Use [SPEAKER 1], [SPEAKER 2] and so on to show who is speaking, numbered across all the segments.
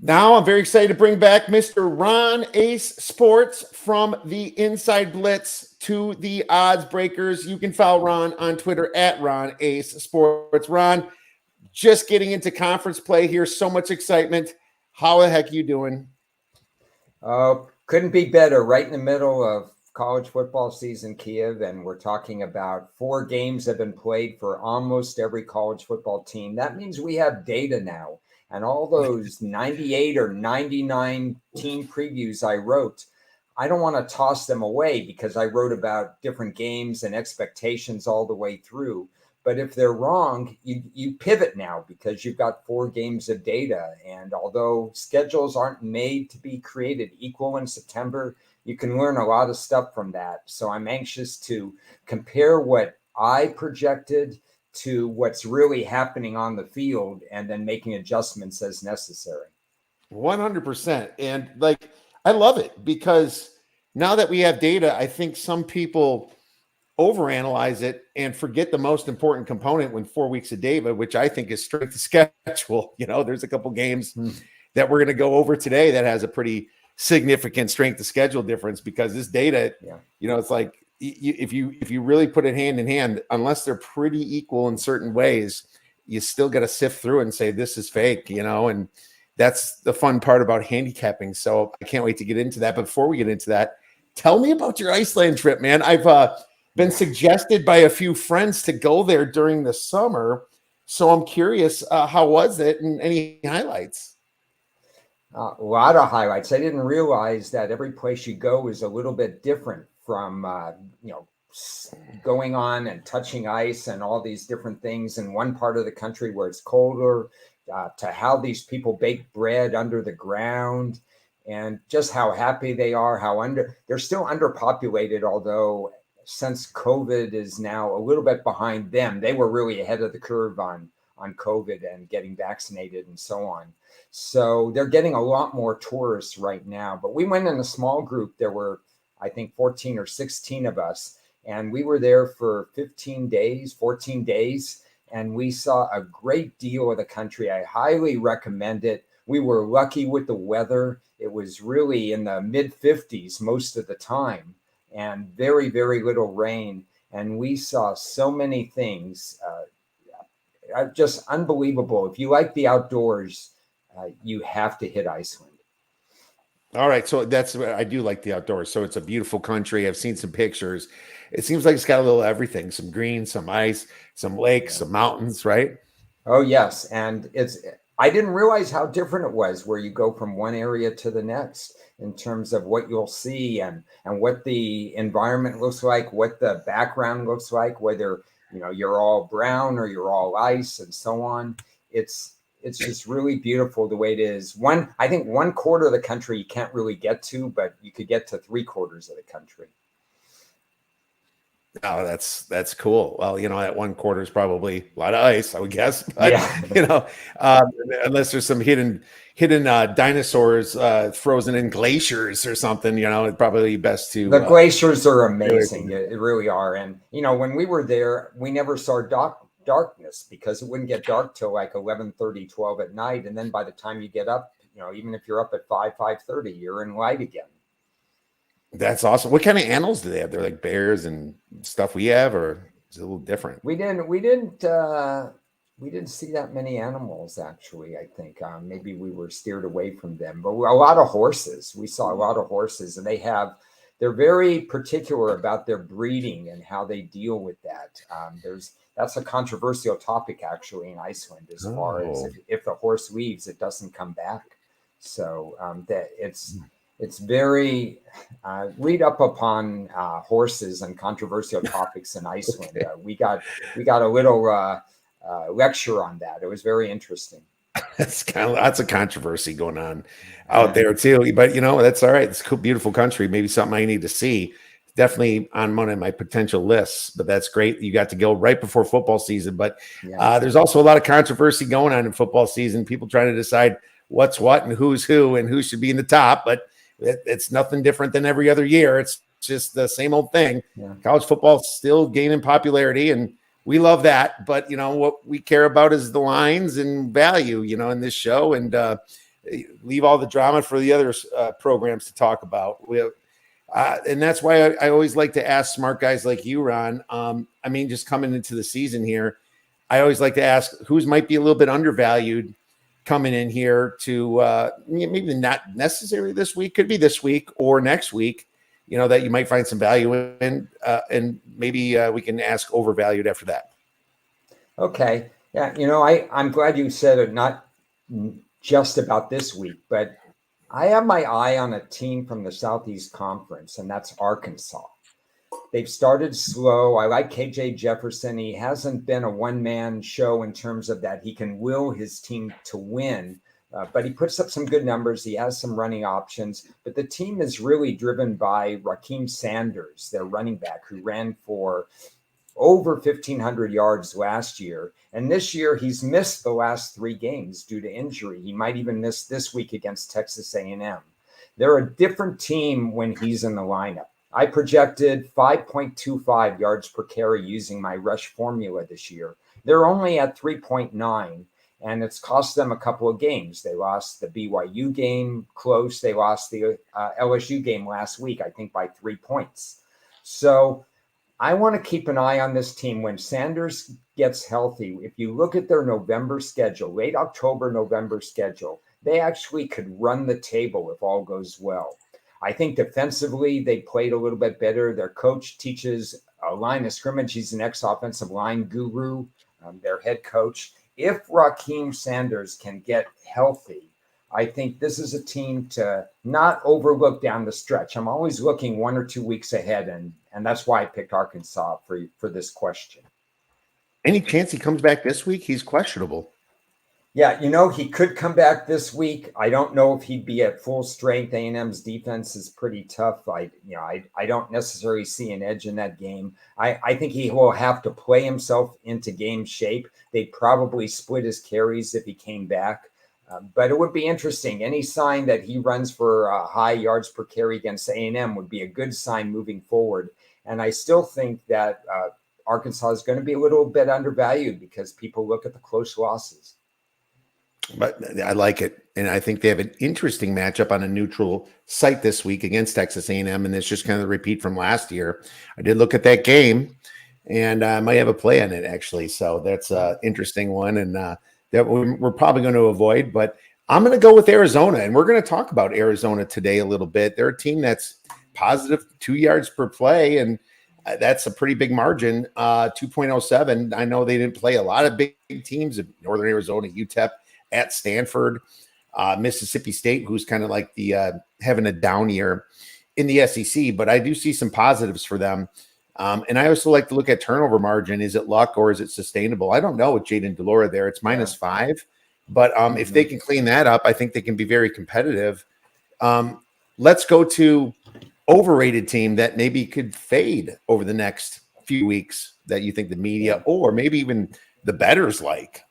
[SPEAKER 1] Now I'm very excited to bring back Mr. Ron Ace Sports from the Inside Blitz to the Odds Breakers. You can follow Ron on Twitter at Ron Ace Sports. Ron, just getting into conference play here. So much excitement. How the heck are you doing?
[SPEAKER 2] Couldn't be better. Right in the middle of college football season, Kiev, and we're talking about 4 games have been played for almost every college football team. That means we have data now. And all those 98 or 99 team previews I wrote, I don't want to toss them away because I wrote about different games and expectations all the way through. But if they're wrong, you pivot now because you've got 4 games of data. And although schedules aren't made to be created equal in September, you can learn a lot of stuff from that. So I'm anxious to compare what I projected to what's really happening on the field and then making adjustments as necessary.
[SPEAKER 1] 100%. And like, I love it because now that we have data, I think some people overanalyze it and forget the most important component when 4 weeks of data, which I think is strength of schedule. You know, there's a couple games that we're going to go over today that has a pretty significant strength of schedule difference because this data, you know, it's like if you really put it hand in hand, unless they're pretty equal in certain ways, you still got to sift through and say this is fake, you know, and that's the fun part about handicapping. So I can't wait to get into that. But before we get into that, tell me about your Iceland trip, man. I've been suggested by a few friends to go there during the summer. So I'm curious, how was it and any highlights?
[SPEAKER 2] A lot of highlights. I didn't realize that every place you go is a little bit different from, going on and touching ice and all these different things in one part of the country where it's colder, to how these people bake bread under the ground and just how happy they are, they're still underpopulated, although since COVID is now a little bit behind them, they were really ahead of the curve on COVID and getting vaccinated and so on. So they're getting a lot more tourists right now. But we went in a small group. There were, I think, 14 or 16 of us. And we were there for 14 days. And we saw a great deal of the country. I highly recommend it. We were lucky with the weather. It was really in the mid 50s most of the time and very, very little rain. And we saw so many things, just unbelievable. If you like the outdoors, you have to hit Iceland.
[SPEAKER 1] All right. So I do like the outdoors. So it's a beautiful country. I've seen some pictures. It seems like it's got a little everything, some green, some ice, some lakes, some mountains, right?
[SPEAKER 2] Oh, yes. And I didn't realize how different it was where you go from one area to the next in terms of what you'll see and what the environment looks like, what the background looks like, whether, you're all brown or you're all ice and so on. It's just really beautiful the way it is. I think 1/4 of the country you can't really get to, but you could get to 3/4 of the country.
[SPEAKER 1] Oh, that's cool. Well, that 1/4 is probably a lot of ice, I would guess. But, unless there's some hidden dinosaurs frozen in glaciers or something, it'd probably be best to.
[SPEAKER 2] The glaciers are amazing. It really are. And, when we were there, we never saw darkness because it wouldn't get dark till like 11:30, 12 at night. And then by the time you get up, even if you're up at 5:30, you're in light again.
[SPEAKER 1] That's awesome. What kind of animals do they have? They're like bears and stuff we have, or is it a little different?
[SPEAKER 2] We didn't see that many animals, actually. I think maybe we were steered away from them, but a lot of horses. We saw a lot of horses, and they're very particular about their breeding and how they deal with that. That's a controversial topic actually in Iceland, as far as if the horse leaves, it doesn't come back. So it's very read up upon horses and controversial topics in Iceland. We got a little lecture on that. It was very interesting.
[SPEAKER 1] That's lots of controversy going on out there too. But that's all right. It's a cool, beautiful country. Maybe something I need to see. Definitely on one of my potential lists. But that's great. You got to go right before football season. But there's also a lot of controversy going on in football season. People trying to decide what's what and who's who and who should be in the top. But it's nothing different than every other year. It's just the same old thing. College football still gaining popularity, and we love that. But what we care about is the lines and value, in this show. And leave all the drama for the other programs to talk about. And that's why I always like to ask smart guys like you, Ron. I mean, just coming into the season here, I always like to ask who's might be a little bit undervalued coming in here to maybe not necessarily this week, could be this week or next week, that you might find some value in, and maybe we can ask overvalued after that.
[SPEAKER 2] Okay. Yeah. I'm glad you said it, not just about this week, but I have my eye on a team from the Southeast Conference, and that's Arkansas. They've started slow. I like KJ Jefferson. He hasn't been a one-man show in terms of that he can will his team to win, but he puts up some good numbers. He has some running options, but the team is really driven by Raheem Sanders, their running back, who ran for over 1,500 yards last year. And this year, he's missed the last 3 games due to injury. He might even miss this week against Texas A&M. They're a different team when he's in the lineup. I projected 5.25 yards per carry using my rush formula this year. They're only at 3.9, and it's cost them a couple of games. They lost the BYU game close. They lost the LSU game last week, I think, by 3 points. So I want to keep an eye on this team when Sanders gets healthy. If you look at their November schedule, late October, November schedule, they actually could run the table if all goes well. I think defensively, they played a little bit better. Their coach teaches a line of scrimmage. He's an ex-offensive line guru, their head coach. If Raheem Sanders can get healthy, I think this is a team to not overlook down the stretch. I'm always looking 1 or 2 weeks ahead, and that's why I picked Arkansas for this question.
[SPEAKER 1] Any chance he comes back this week? He's questionable.
[SPEAKER 2] Yeah, he could come back this week. I don't know if he'd be at full strength. A&M's defense is pretty tough. I don't necessarily see an edge in that game. I think he will have to play himself into game shape. They'd probably split his carries if he came back. But it would be interesting. Any sign that he runs for high yards per carry against A&M would be a good sign moving forward. And I still think that Arkansas is going to be a little bit undervalued because people look at the close losses.
[SPEAKER 1] But I like it, and I think they have an interesting matchup on a neutral site this week against Texas A&M, and it's just kind of the repeat from last year. I did look at that game, and I might have a play on it actually. So that's an interesting one, and that we're probably going to avoid. But I'm going to go with Arizona, and we're going to talk about Arizona today a little bit. They're a team that's positive 2 yards per play, and that's a pretty big margin, 2.07. I know they didn't play a lot of big teams in Northern Arizona, UTEP, at Stanford, Mississippi State, who's kind of like the having a down year in the SEC, but I do see some positives for them. And I also like to look at turnover margin. Is it luck or is it sustainable? I don't know with Jaden Delora there. It's -5, but if they can clean that up, I think they can be very competitive. Let's go to overrated team that maybe could fade over the next few weeks that you think the media or maybe even the bettors like.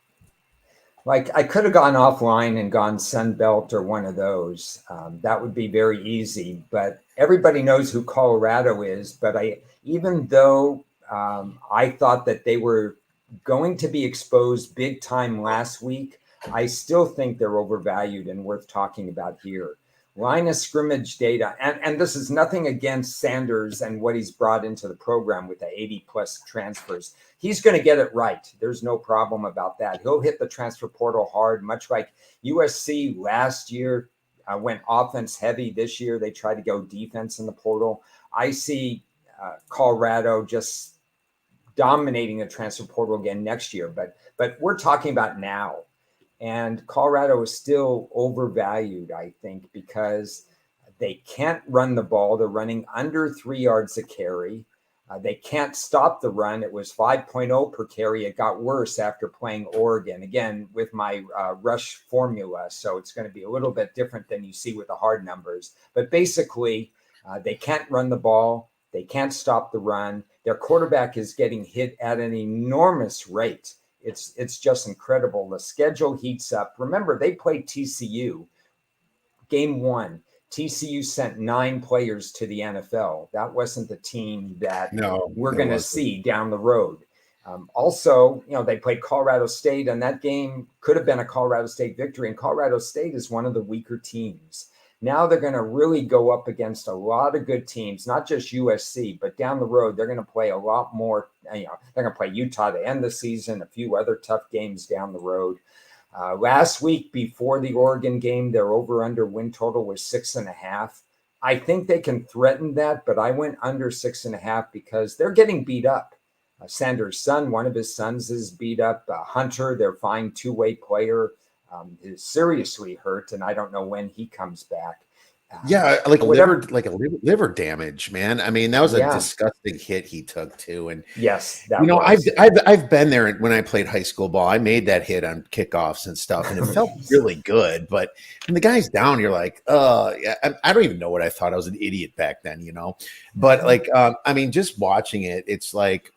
[SPEAKER 2] Like I could have gone offline and gone Sunbelt or one of those. That would be very easy. But everybody knows who Colorado is. But even though I thought that they were going to be exposed big time last week, I still think they're overvalued and worth talking about here. Line of scrimmage data, and this is nothing against Sanders and what he's brought into the program with the 80+ transfers. He's going to get it right. There's no problem about that. He'll hit the transfer portal hard, much like USC last year went offense heavy. This year, they tried to go defense in the portal. I see Colorado just dominating the transfer portal again next year, but we're talking about now. And Colorado is still overvalued, I think, because they can't run the ball. They're running under 3 yards a carry. They can't stop the run. It was 5.0 per carry. It got worse after playing Oregon, again, with my rush formula. So it's going to be a little bit different than you see with the hard numbers. But basically, they can't run the ball. They can't stop the run. Their quarterback is getting hit at an enormous rate. It's just incredible. The schedule heats up. Remember, they played TCU. Game 1, TCU sent 9 players to the NFL. That wasn't the team that we're going to see down the road. Also, they played Colorado State, and that game could have been a Colorado State victory. And Colorado State is one of the weaker teams. Now they're going to really go up against a lot of good teams, not just USC, but down the road, they're going to play a lot more. They're going to play Utah to end the season, a few other tough games down the road. Last week before the Oregon game, their over-under win total was 6.5. I think they can threaten that, but I went under 6.5 because they're getting beat up. Sanders' son, one of his sons is beat up. Hunter, their fine two-way player, is seriously hurt, and I don't know when he comes back.
[SPEAKER 1] Yeah, like liver damage, man. I mean, that was a disgusting hit he took too. And
[SPEAKER 2] yes,
[SPEAKER 1] I've been there when I played high school ball. I made that hit on kickoffs and stuff, and it felt really good. But when the guy's down, you're like, I don't even know what I thought. I was an idiot back then, But I mean, just watching it, it's like,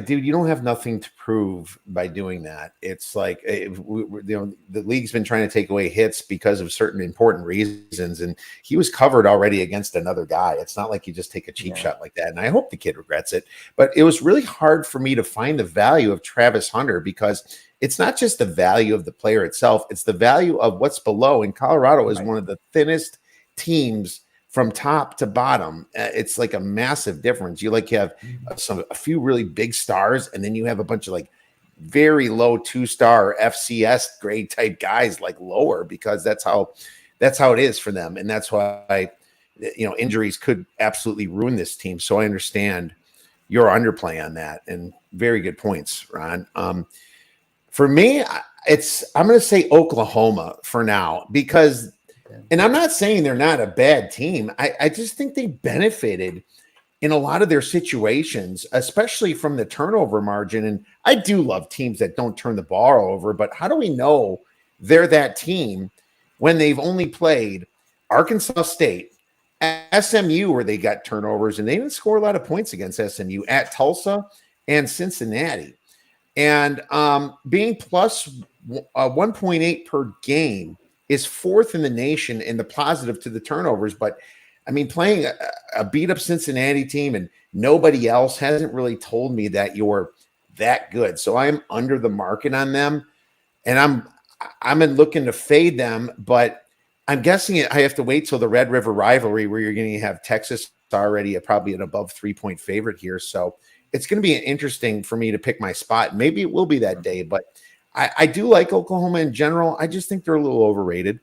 [SPEAKER 1] dude, you don't have nothing to prove by doing that. It's like, the league's been trying to take away hits because of certain important reasons, and he was covered already against another guy. It's not like you just take a cheap shot like that. And I hope the kid regrets it. But it was really hard for me to find the value of Travis Hunter, because it's not just the value of the player itself; it's the value of what's below. And Colorado is one of the thinnest teams from top to bottom. It's like a massive difference. You have a few really big stars, and then you have a bunch of very low 2-star FCS grade type guys lower, because that's how it is for them. And that's why, injuries could absolutely ruin this team. So I understand your underplay on that, and very good points, Ron. For me, I'm going to say Oklahoma for now, because and I'm not saying they're not a bad team. I just think they benefited in a lot of their situations, especially from the turnover margin. And I do love teams that don't turn the ball over, but how do we know they're that team when they've only played Arkansas State, SMU, where they got turnovers, and they didn't score a lot of points against SMU, at Tulsa and Cincinnati. And being plus 1.8 per game is fourth in the nation in the positive to the turnovers. But I mean, playing a beat up Cincinnati team and nobody else hasn't really told me that you're that good. So I'm under the market on them, and I'm looking to fade them, but I'm guessing I have to wait till the Red River rivalry, where you're going to have Texas already probably an above 3-point favorite here. So it's going to be interesting for me to pick my spot. Maybe it will be that day, but I do like Oklahoma in general. I just think they're a little overrated.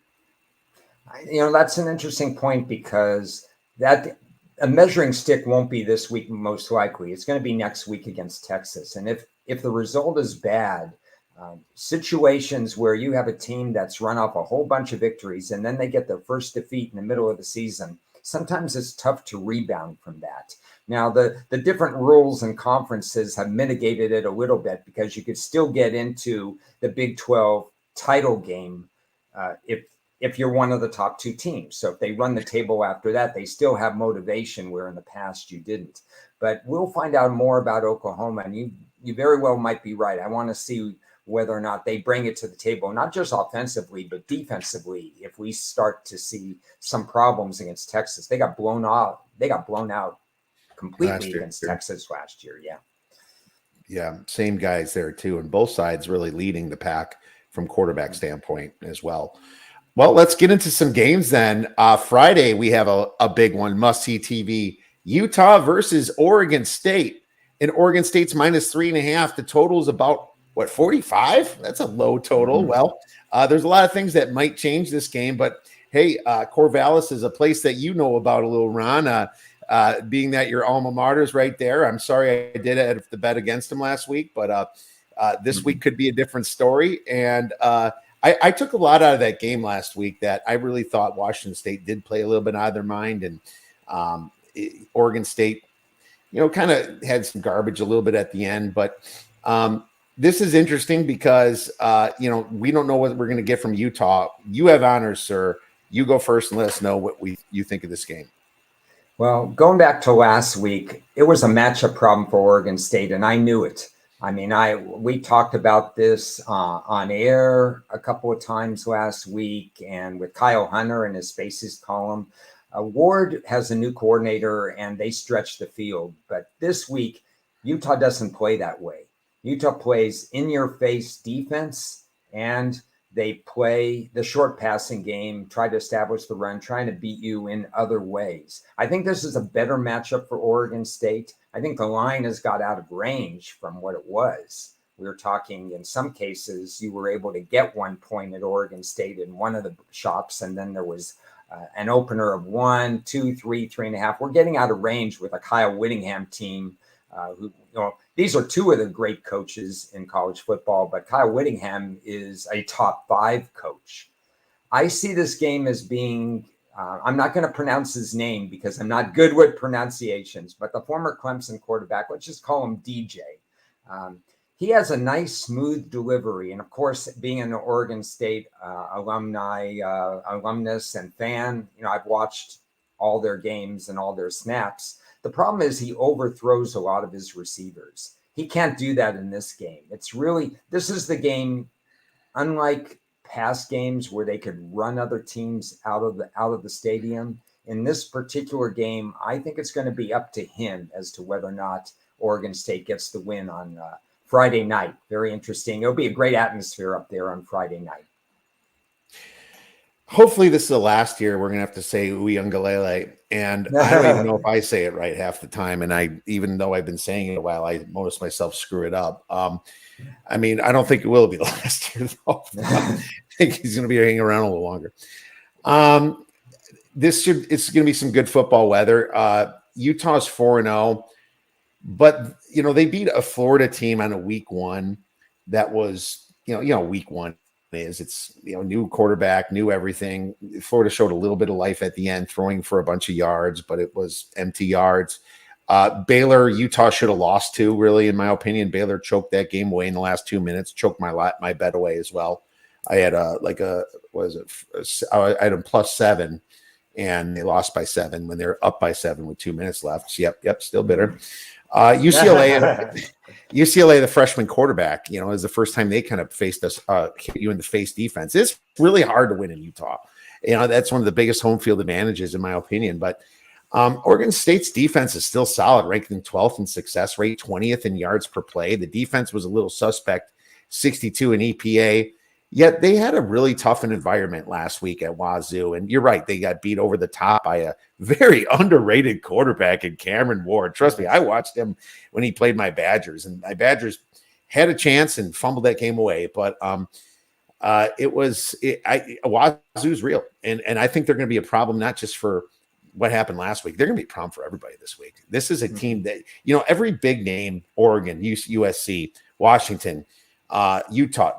[SPEAKER 2] That's an interesting point, because that a measuring stick won't be this week, most likely. It's going to be next week against Texas. And if the result is bad, situations where you have a team that's run off a whole bunch of victories and then they get their first defeat in the middle of the season, sometimes it's tough to rebound from that. Now, the different rules and conferences have mitigated it a little bit, because you could still get into the Big 12 title game if you're one of the top two teams. So if they run the table after that, they still have motivation, where in the past you didn't. But we'll find out more about Oklahoma, and you very well might be right. I want to see whether or not they bring it to the table, not just offensively, but defensively. If we start to see some problems against Texas, they got blown out. They got blown out completely against Texas last year.
[SPEAKER 1] Yeah, same guys there too, and both sides really leading the pack from quarterback standpoint as well. Well, let's get into some games then. Friday, we have a big one, must-see TV. Utah versus Oregon State. And Oregon State's minus 3.5. The total is about, 45? That's a low total. Mm-hmm. Well, there's a lot of things that might change this game. But, hey, Corvallis is a place that you know about a little, Ron. Being that your alma mater is right there. I'm sorry I did have to bet against them last week. But this week could be a different story. And I took a lot out of that game last week that I really thought Washington State did play a little bit out of their mind. And Oregon State, kind of had some garbage a little bit at the end. But this is interesting because, we don't know what we're going to get from Utah. You have honors, sir. You go first and let us know what you think of this game.
[SPEAKER 2] Well, going back to last week, it was a matchup problem for Oregon State, and I knew it. I mean, we talked about this on air a couple of times last week, and with Kyle Hunter in his Spaces column. Ward has a new coordinator, and they stretch the field. But this week, Utah doesn't play that way. Utah plays in-your-face defense, and they play the short passing game, try to establish the run, trying to beat you in other ways. I think this is a better matchup for Oregon State. I think the line has got out of range from what it was. We were talking, in some cases, you were able to get 1 point at Oregon State in one of the shops, and then there was an opener of 1, 2, 3, 3.5. We're getting out of range with a Kyle Whittingham team who, these are two of the great coaches in college football, but Kyle Whittingham is a top 5 coach. I see this game as being, I'm not going to pronounce his name because I'm not good with pronunciations, but the former Clemson quarterback, let's just call him DJ. He has a nice, smooth delivery. And of course, being an Oregon State alumnus and fan, I've watched all their games and all their snaps. The problem is he overthrows a lot of his receivers. He can't do that in this game. This is the game, unlike past games where they could run other teams out of the stadium. In this particular game, I think it's going to be up to him as to whether or not Oregon State gets the win on Friday night. Very interesting. It'll be a great atmosphere up there on Friday night.
[SPEAKER 1] Hopefully this is the last year we're going to have to say Uyangalele. And I don't even know if I say it right half the time. And even though I've been saying it a while, I most myself screw it up. I don't think it will be the last year, though. I think he's going to be hanging around a little longer. It's going to be some good football weather. Utah's 4-0, but they beat a Florida team on a week 1 that was, week 1 is it's new quarterback, new everything. Florida showed a little bit of life at the end, throwing for a bunch of yards, but it was empty yards. Baylor, Utah should have lost to, really, in my opinion. Baylor choked that game away in the last 2 minutes, choked my bet away as well. I had I had them +7, and they lost by 7 when they're up by 7 with 2 minutes left. Yep, still bitter. UCLA, the freshman quarterback, is the first time they kind of faced us, hit you in the face defense. It's really hard to win in Utah. That's one of the biggest home field advantages, in my opinion. But Oregon State's defense is still solid, ranking 12th in success rate, 20th in yards per play. The defense was a little suspect, 62 in EPA. Yet they had a really tough environment last week at Wazoo. And you're right, they got beat over the top by a very underrated quarterback in Cameron Ward. Trust me, I watched him when he played my Badgers, and my Badgers had a chance and fumbled that game away. But Wazoo's real. And I think they're going to be a problem, not just for what happened last week. They're going to be a problem for everybody this week. This is a team that, every big name, Oregon, USC, Washington, Utah,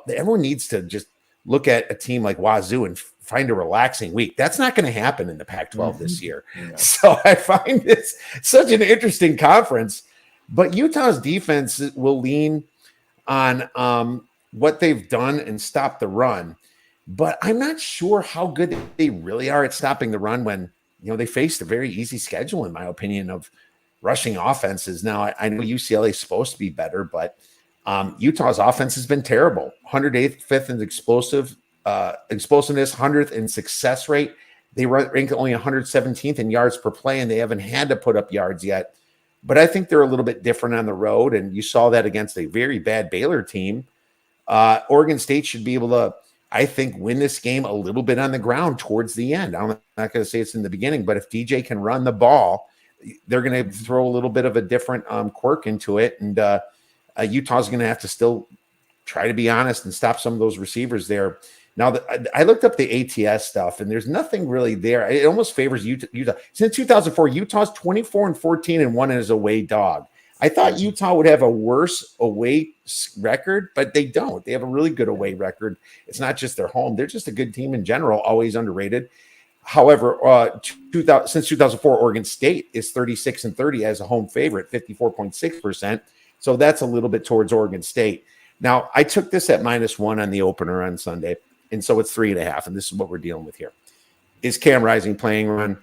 [SPEAKER 1] everyone needs to just look at a team like Wazoo and find a relaxing week. That's not going to happen in the Pac-12 this year. Yeah. So I find this such an interesting conference, but Utah's defense will lean on what they've done and stop the run. But I'm not sure how good they really are at stopping the run when, they faced a very easy schedule, in my opinion, of rushing offenses. Now, I know UCLA is supposed to be better, but Utah's offense has been terrible. 108th in explosiveness, 100th in success rate. They rank only 117th in yards per play, and they haven't had to put up yards yet. But I think they're a little bit different on the road, and you saw that against a very bad Baylor team. Oregon State should be able to, I think, win this game a little bit on the ground towards the end. I'm not going to say it's in the beginning, but if DJ can run the ball, they're going to throw a little bit of a different quirk into it, and Utah's going to have to still try to be honest and stop some of those receivers there. Now, I looked up the ATS stuff, and there's nothing really there. It almost favors Utah. Since 2004, Utah's 24-14 and 1 as away dog. I thought Utah would have a worse away record, but they don't. They have a really good away record. It's not just their home. They're just a good team in general, always underrated. However, since 2004, Oregon State is 36-30 as a home favorite, 54.6%. So that's a little bit towards Oregon State. Now, I took this at -1 on the opener on Sunday, and so it's 3.5, and this is what we're dealing with here. Is Cam Rising playing run?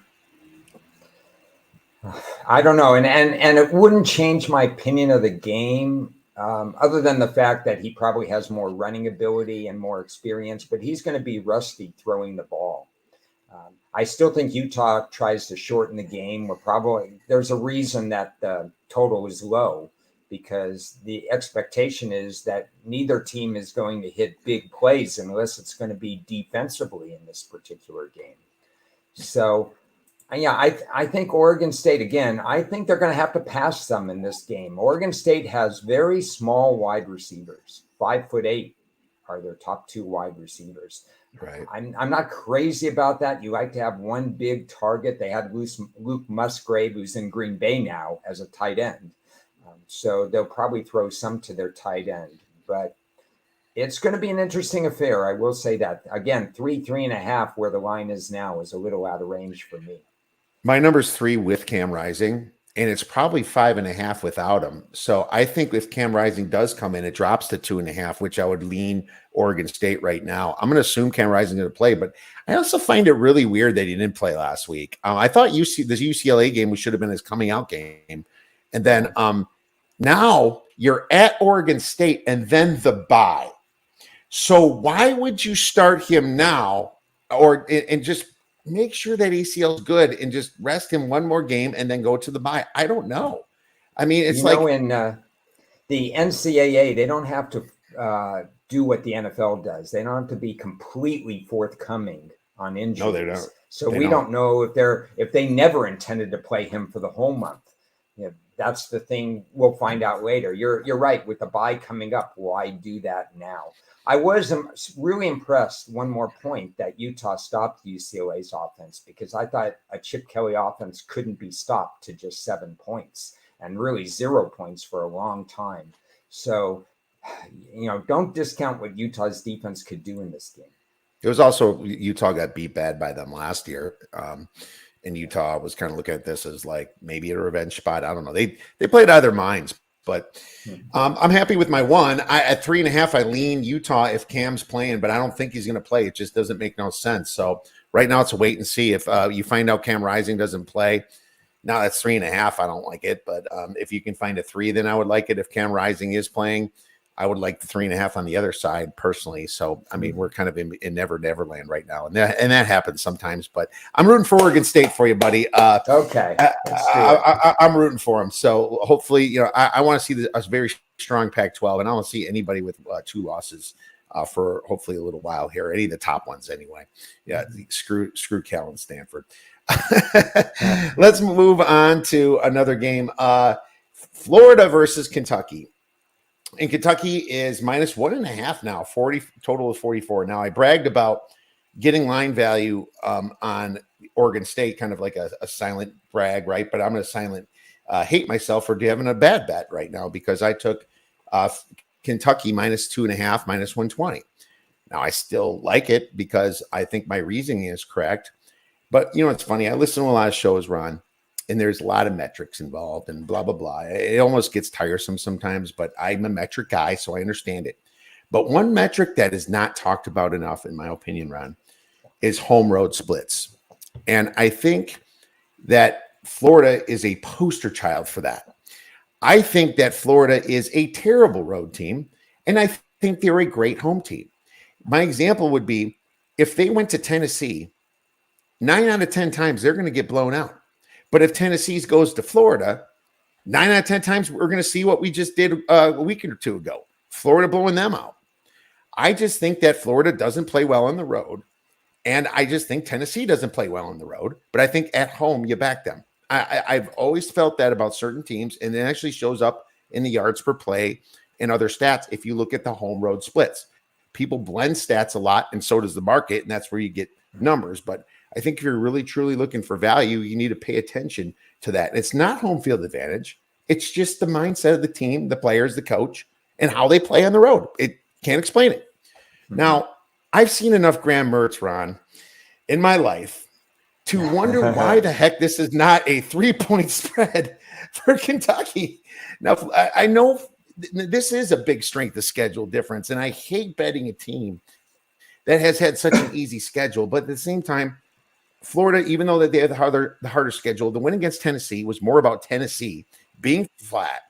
[SPEAKER 2] I don't know, and it wouldn't change my opinion of the game, other than the fact that he probably has more running ability and more experience, but he's going to be rusty throwing the ball. I still think Utah tries to shorten the game. There's a reason that the total is low, because the expectation is that neither team is going to hit big plays unless it's going to be defensively in this particular game. So, yeah, I think Oregon State, again, I think they're going to have to pass some in this game. Oregon State has very small wide receivers. 5'8" are their top 2 wide receivers.
[SPEAKER 1] Right.
[SPEAKER 2] I'm not crazy about that. You like to have one big target. They had Luke Musgrave, who's in Green Bay now, as a tight end. So they'll probably throw some to their tight end. But it's going to be an interesting affair. I will say that. Again, 3.5, where the line is now, is a little out of range for me.
[SPEAKER 1] My number's 3 with Cam Rising, and it's probably 5.5 without him. So I think if Cam Rising does come in, it drops to 2.5, which I would lean Oregon State right now. I'm going to assume Cam Rising is going to play, but I also find it really weird that he didn't play last week. I thought this UCLA game should have been his coming out game, and then now you're at Oregon State and then the bye. So why would you start him now, and just make sure that ACL is good and just rest him one more game and then go to the bye? I don't know. I mean, it's
[SPEAKER 2] in the NCAA, they don't have to do what the NFL does. They don't have to be completely forthcoming on injuries.
[SPEAKER 1] No, they don't.
[SPEAKER 2] So we don't know if they never intended to play him for the whole month. That's the thing we'll find out later. You're right, with the bye coming up. Why do that now? I was really impressed, one more point, that Utah stopped UCLA's offense, because I thought a Chip Kelly offense couldn't be stopped to just 7 points, and really 0 points for a long time. So, don't discount what Utah's defense could do in this game.
[SPEAKER 1] It was also, Utah got beat bad by them last year. And Utah was kind of looking at this as like maybe a revenge spot. I don't know. They played out of their minds, but I'm happy with my 1. At 3.5, I lean Utah if Cam's playing, but I don't think he's going to play. It just doesn't make no sense. So right now it's a wait and see. If you find out Cam Rising doesn't play, now that's 3.5. I don't like it, but if you can find a 3, then I would like it. If Cam Rising is playing, I would like the 3.5 on the other side personally. So, I mean, we're kind of in Neverland right now. And that happens sometimes, but I'm rooting for Oregon State for you, buddy.
[SPEAKER 2] Okay.
[SPEAKER 1] I'm rooting for them. So hopefully, I want to see a very strong Pac-12, and I don't see anybody with 2 losses for hopefully a little while here. Any of the top ones anyway. Yeah. Screw Cal and Stanford. Let's move on to another game. Florida versus Kentucky. And Kentucky is -1.5 now, 40 total of 44. Now, I bragged about getting line value on Oregon State, kind of like a silent brag, right? But I'm going to silent hate myself for having a bad bet right now, because I took Kentucky -2.5, -120. Now, I still like it because I think my reasoning is correct. But, it's funny. I listen to a lot of shows, Ron, and there's a lot of metrics involved and blah, blah, blah. It almost gets tiresome sometimes, but I'm a metric guy, so I understand it. But one metric that is not talked about enough, in my opinion, Ron, is home road splits. And I think that Florida is a poster child for that. I think that Florida is a terrible road team, and I think they're a great home team. My example would be if they went to Tennessee, 9 out of 10 times they're going to get blown out. But if Tennessee goes to Florida, 9 out of 10 times we're going to see what we just did a week or 2 ago. Florida blowing them out. I just think that Florida doesn't play well on the road. And I just think Tennessee doesn't play well on the road. But I think at home, you back them. I've always felt that about certain teams. And it actually shows up in the yards per play and other stats if you look at the home road splits. People blend stats a lot, and so does the market. And that's where you get numbers. But I think if you're really, truly looking for value, you need to pay attention to that. It's not home field advantage. It's just the mindset of the team, the players, the coach, and how they play on the road. It can't explain it. Mm-hmm. Now, I've seen enough Graham Mertz, Ron, in my life to wonder why the heck this is not a 3-point spread for Kentucky. Now, I know this is a big strength of schedule difference, and I hate betting a team that has had such an easy schedule. But at the same time, Florida, even though that they had the harder schedule, the win against Tennessee was more about Tennessee being flat,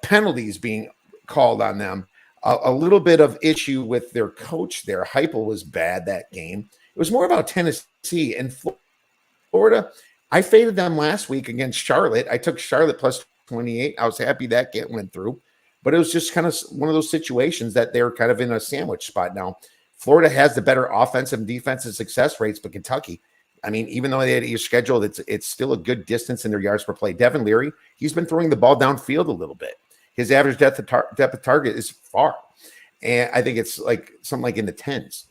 [SPEAKER 1] penalties being called on them, a little bit of issue with their coach there. Heupel was bad that game. It was more about Tennessee and Florida. I faded them last week against Charlotte. I took Charlotte plus 28. I was happy that went through, but it was just kind of one of those situations that they're kind of in a sandwich spot now. Florida has the better offensive and defensive success rates, but Kentucky, I mean, even though they had your schedule, it's still a good distance in their yards per play. Devin Leary, he's been throwing the ball downfield a little bit. His average depth of target is far, and I think it's like something like in the 10s.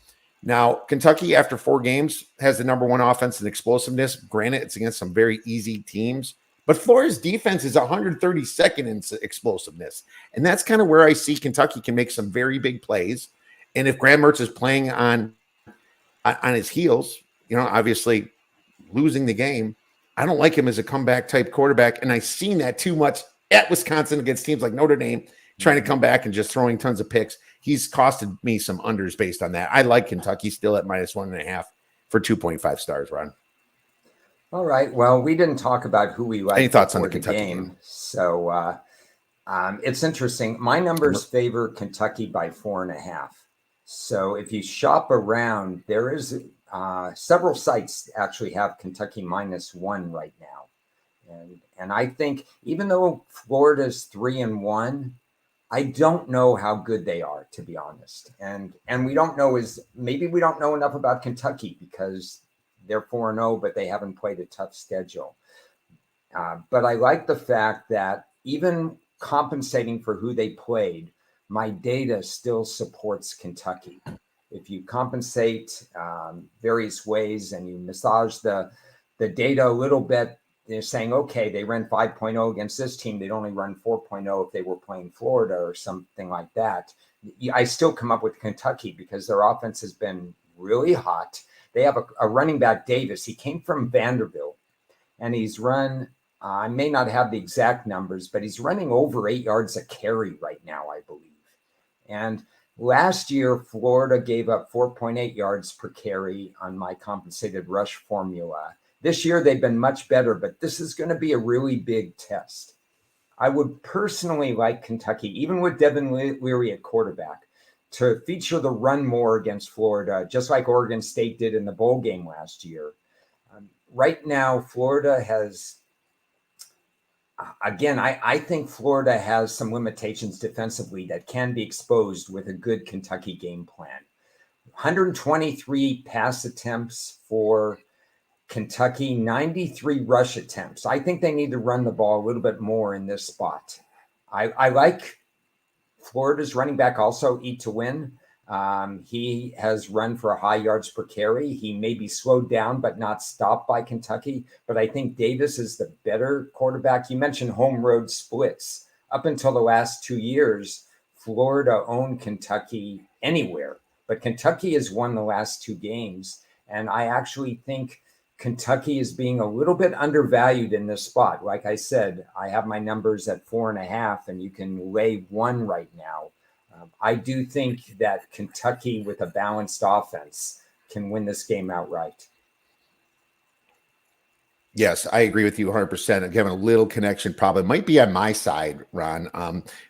[SPEAKER 1] Now, Kentucky, after 4 games, has the number 1 offense in explosiveness. Granted, it's against some very easy teams, but Florida's defense is 132nd in explosiveness, and that's kind of where I see Kentucky can make some very big plays. And if Graham Mertz is playing on his heels, obviously losing the game, I don't like him as a comeback type quarterback. And I've seen that too much at Wisconsin against teams like Notre Dame, trying to come back and just throwing tons of picks. He's costed me some unders based on that. I like Kentucky still at -1.5 for 2.5 stars, Ron.
[SPEAKER 2] All right. Well, we didn't talk about who we like.
[SPEAKER 1] Any thoughts on the Kentucky game?
[SPEAKER 2] So it's interesting. My numbers favor Kentucky by 4.5. So if you shop around, there is several sites actually have Kentucky -1 right now. And I think even though Florida's 3-1, I don't know how good they are, to be honest. And we don't know maybe we don't know enough about Kentucky because they're 4-0, but they haven't played a tough schedule. But I like the fact that even compensating for who they played, my data still supports Kentucky. If you compensate various ways and you massage the data a little bit, they're saying, okay, they ran 5.0 against this team. They'd only run 4.0 if they were playing Florida or something like that. I still come up with Kentucky because their offense has been really hot. They have a running back, Davis. He came from Vanderbilt, and he's run, I may not have the exact numbers, but he's running over 8 yards a carry right now, I believe. And last year, Florida gave up 4.8 yards per carry on my compensated rush formula. This year, they've been much better, but this is going to be a really big test. I would personally like Kentucky, even with Devin Leary at quarterback, to feature the run more against Florida, just like Oregon State did in the bowl game last year. Right now, Florida has, again, I think Florida has some limitations defensively that can be exposed with a good Kentucky game plan. 123 pass attempts for Kentucky, 93 rush attempts. I think they need to run the ball a little bit more in this spot. I like Florida's running back also, Eat to Win. He has run for high yards per carry. He may be slowed down, but not stopped by Kentucky. But I think Davis is the better quarterback. You mentioned home road splits. Up until the last 2 years, Florida owned Kentucky anywhere. But Kentucky has won the last 2 games. And I actually think Kentucky is being a little bit undervalued in this spot. Like I said, I have my numbers at 4.5, and you can lay 1 right now. I do think that Kentucky, with a balanced offense, can win this game outright.
[SPEAKER 1] Yes, I agree with you 100%. I'm having a little connection problem. It might be on my side, Ron.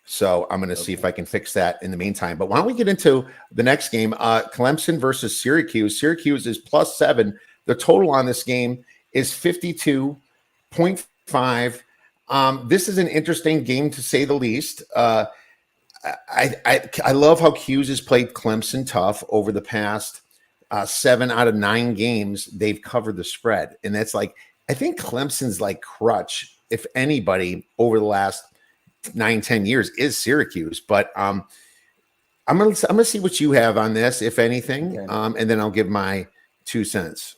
[SPEAKER 1] So I'm going to see if I can fix that in the meantime. But why don't we get into the next game? Clemson versus Syracuse. Syracuse is +7. The total on this game is 52.5. This is an interesting game, to say the least. I love how Hughes has played Clemson tough over the past 7 out of 9 games. They've covered the spread, and that's like, I think Clemson's like crutch, if anybody, over the last 9-10 years is Syracuse. But I'm gonna see what you have on this, if anything, and then I'll give my 2 cents.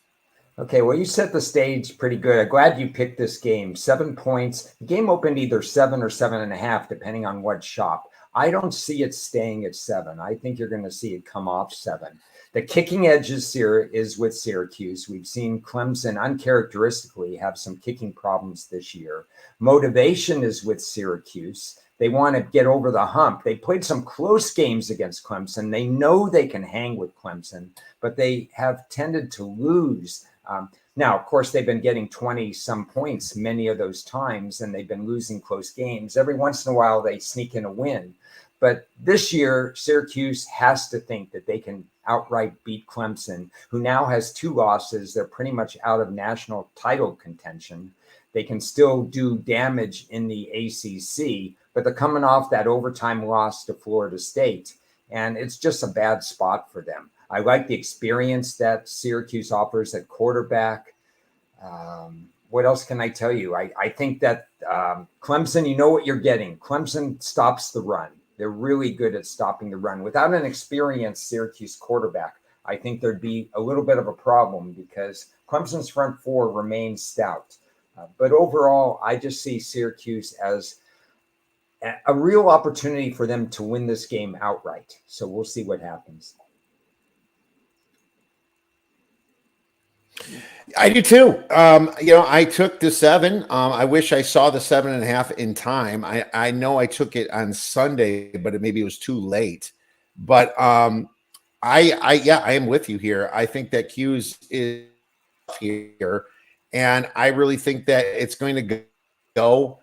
[SPEAKER 2] Okay, well, you set the stage pretty good. I'm glad you picked this game. 7 points. The game opened either 7 or 7.5, depending on what shop. I don't see it staying at 7. I think you're going to see it come off 7. The kicking edge is with Syracuse. We've seen Clemson uncharacteristically have some kicking problems this year. Motivation is with Syracuse. They want to get over the hump. They played some close games against Clemson. They know they can hang with Clemson, but they have tended to lose. Now, of course, they've been getting 20-some points many of those times, and they've been losing close games. Every once in a while, they sneak in a win. But this year, Syracuse has to think that they can outright beat Clemson, who now has 2 losses. They're pretty much out of national title contention. They can still do damage in the ACC, but they're coming off that overtime loss to Florida State, and it's just a bad spot for them. I like the experience that Syracuse offers at quarterback. What else can I tell you? I think that Clemson, you know what you're getting. Clemson stops the run. They're really good at stopping the run. Without an experienced Syracuse quarterback, I think there'd be a little bit of a problem because Clemson's front 4 remains stout. But overall, I just see Syracuse as a real opportunity for them to win this game outright. So we'll see what happens.
[SPEAKER 1] I do too. I took the 7. I wish I saw the 7.5 in time. I know I took it on Sunday, but maybe it was too late. But I am with you here. I think that Q's is here, and I really think that it's going to go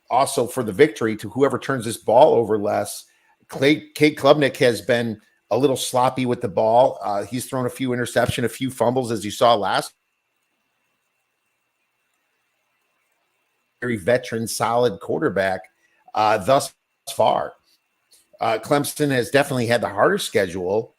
[SPEAKER 1] also for the victory to whoever turns this ball over less. Kate Klubnik has been a little sloppy with the ball. He's thrown a few interceptions, a few fumbles, as you saw last. Very veteran, solid quarterback thus far. Clemson has definitely had the harder schedule.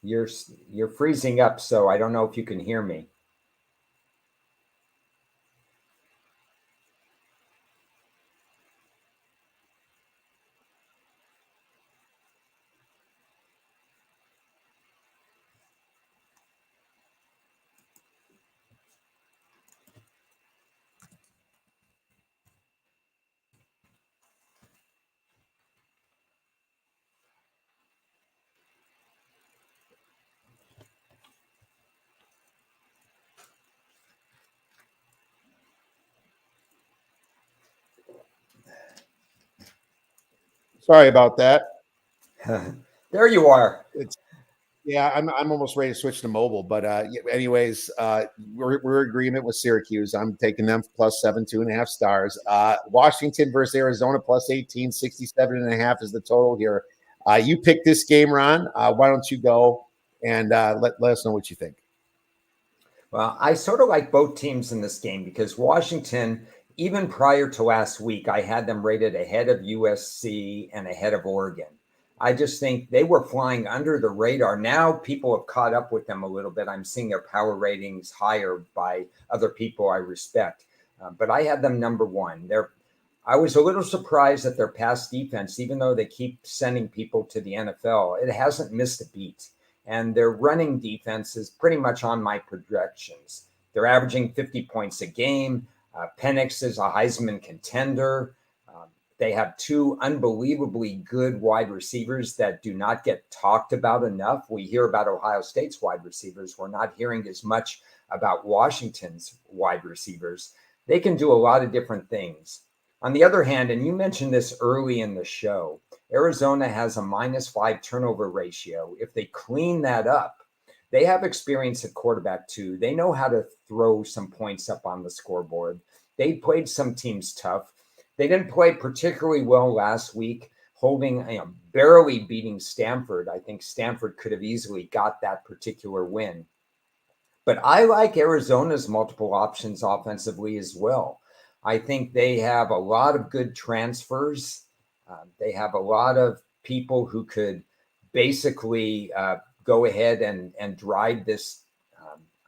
[SPEAKER 2] You're freezing up, so I don't know if you can hear me.
[SPEAKER 1] Sorry about that.
[SPEAKER 2] There you are.
[SPEAKER 1] I'm almost ready to switch to mobile, but anyways, we're in agreement with Syracuse. I'm taking them plus 7, 2.5 stars. Washington versus Arizona plus 18, 67.5 is the total here. You picked this game, Ron. Why don't you go and let us know what you think?
[SPEAKER 2] Well, I sort of like both teams in this game because Washington, even prior to last week, I had them rated ahead of USC and ahead of Oregon. I just think they were flying under the radar. Now people have caught up with them a little bit. I'm seeing their power ratings higher by other people I respect. But I had them number 1. I was a little surprised at their pass defense, even though they keep sending people to the NFL. It hasn't missed a beat. And their running defense is pretty much on my projections. They're averaging 50 points a game. Penix is a Heisman contender. They have 2 unbelievably good wide receivers that do not get talked about enough. We hear about Ohio State's wide receivers. We're not hearing as much about Washington's wide receivers. They can do a lot of different things. On the other hand, and you mentioned this early in the show, Arizona has a -5 turnover ratio. If they clean that up, they have experience at quarterback too. They know how to throw some points up on the scoreboard. They played some teams tough. They didn't play particularly well last week, barely beating Stanford. I think Stanford could have easily got that particular win. But I like Arizona's multiple options offensively as well. I think they have a lot of good transfers. They have a lot of people who could basically go ahead and drive this.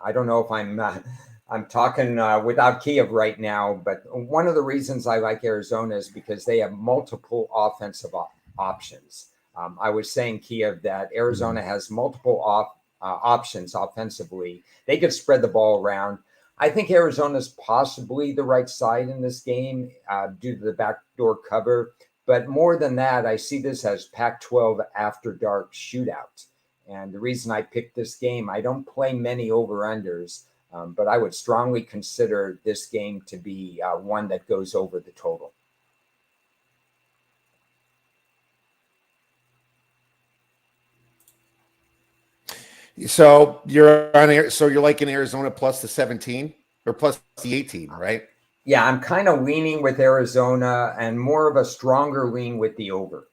[SPEAKER 2] I don't know if I'm talking without Kiev right now, but one of the reasons I like Arizona is because they have multiple offensive options. I was saying, Kiev, that Arizona has multiple options offensively. They could spread the ball around. I think Arizona's possibly the right side in this game due to the backdoor cover. But more than that, I see this as Pac-12 after dark shootout. And the reason I picked this game, I don't play many over-unders. But I would strongly consider this game to be one that goes over the total.
[SPEAKER 1] So you're on air. So you're liking Arizona plus the 17 or plus the 18, right?
[SPEAKER 2] Yeah, I'm kind of leaning with Arizona and more of a stronger lean with the over.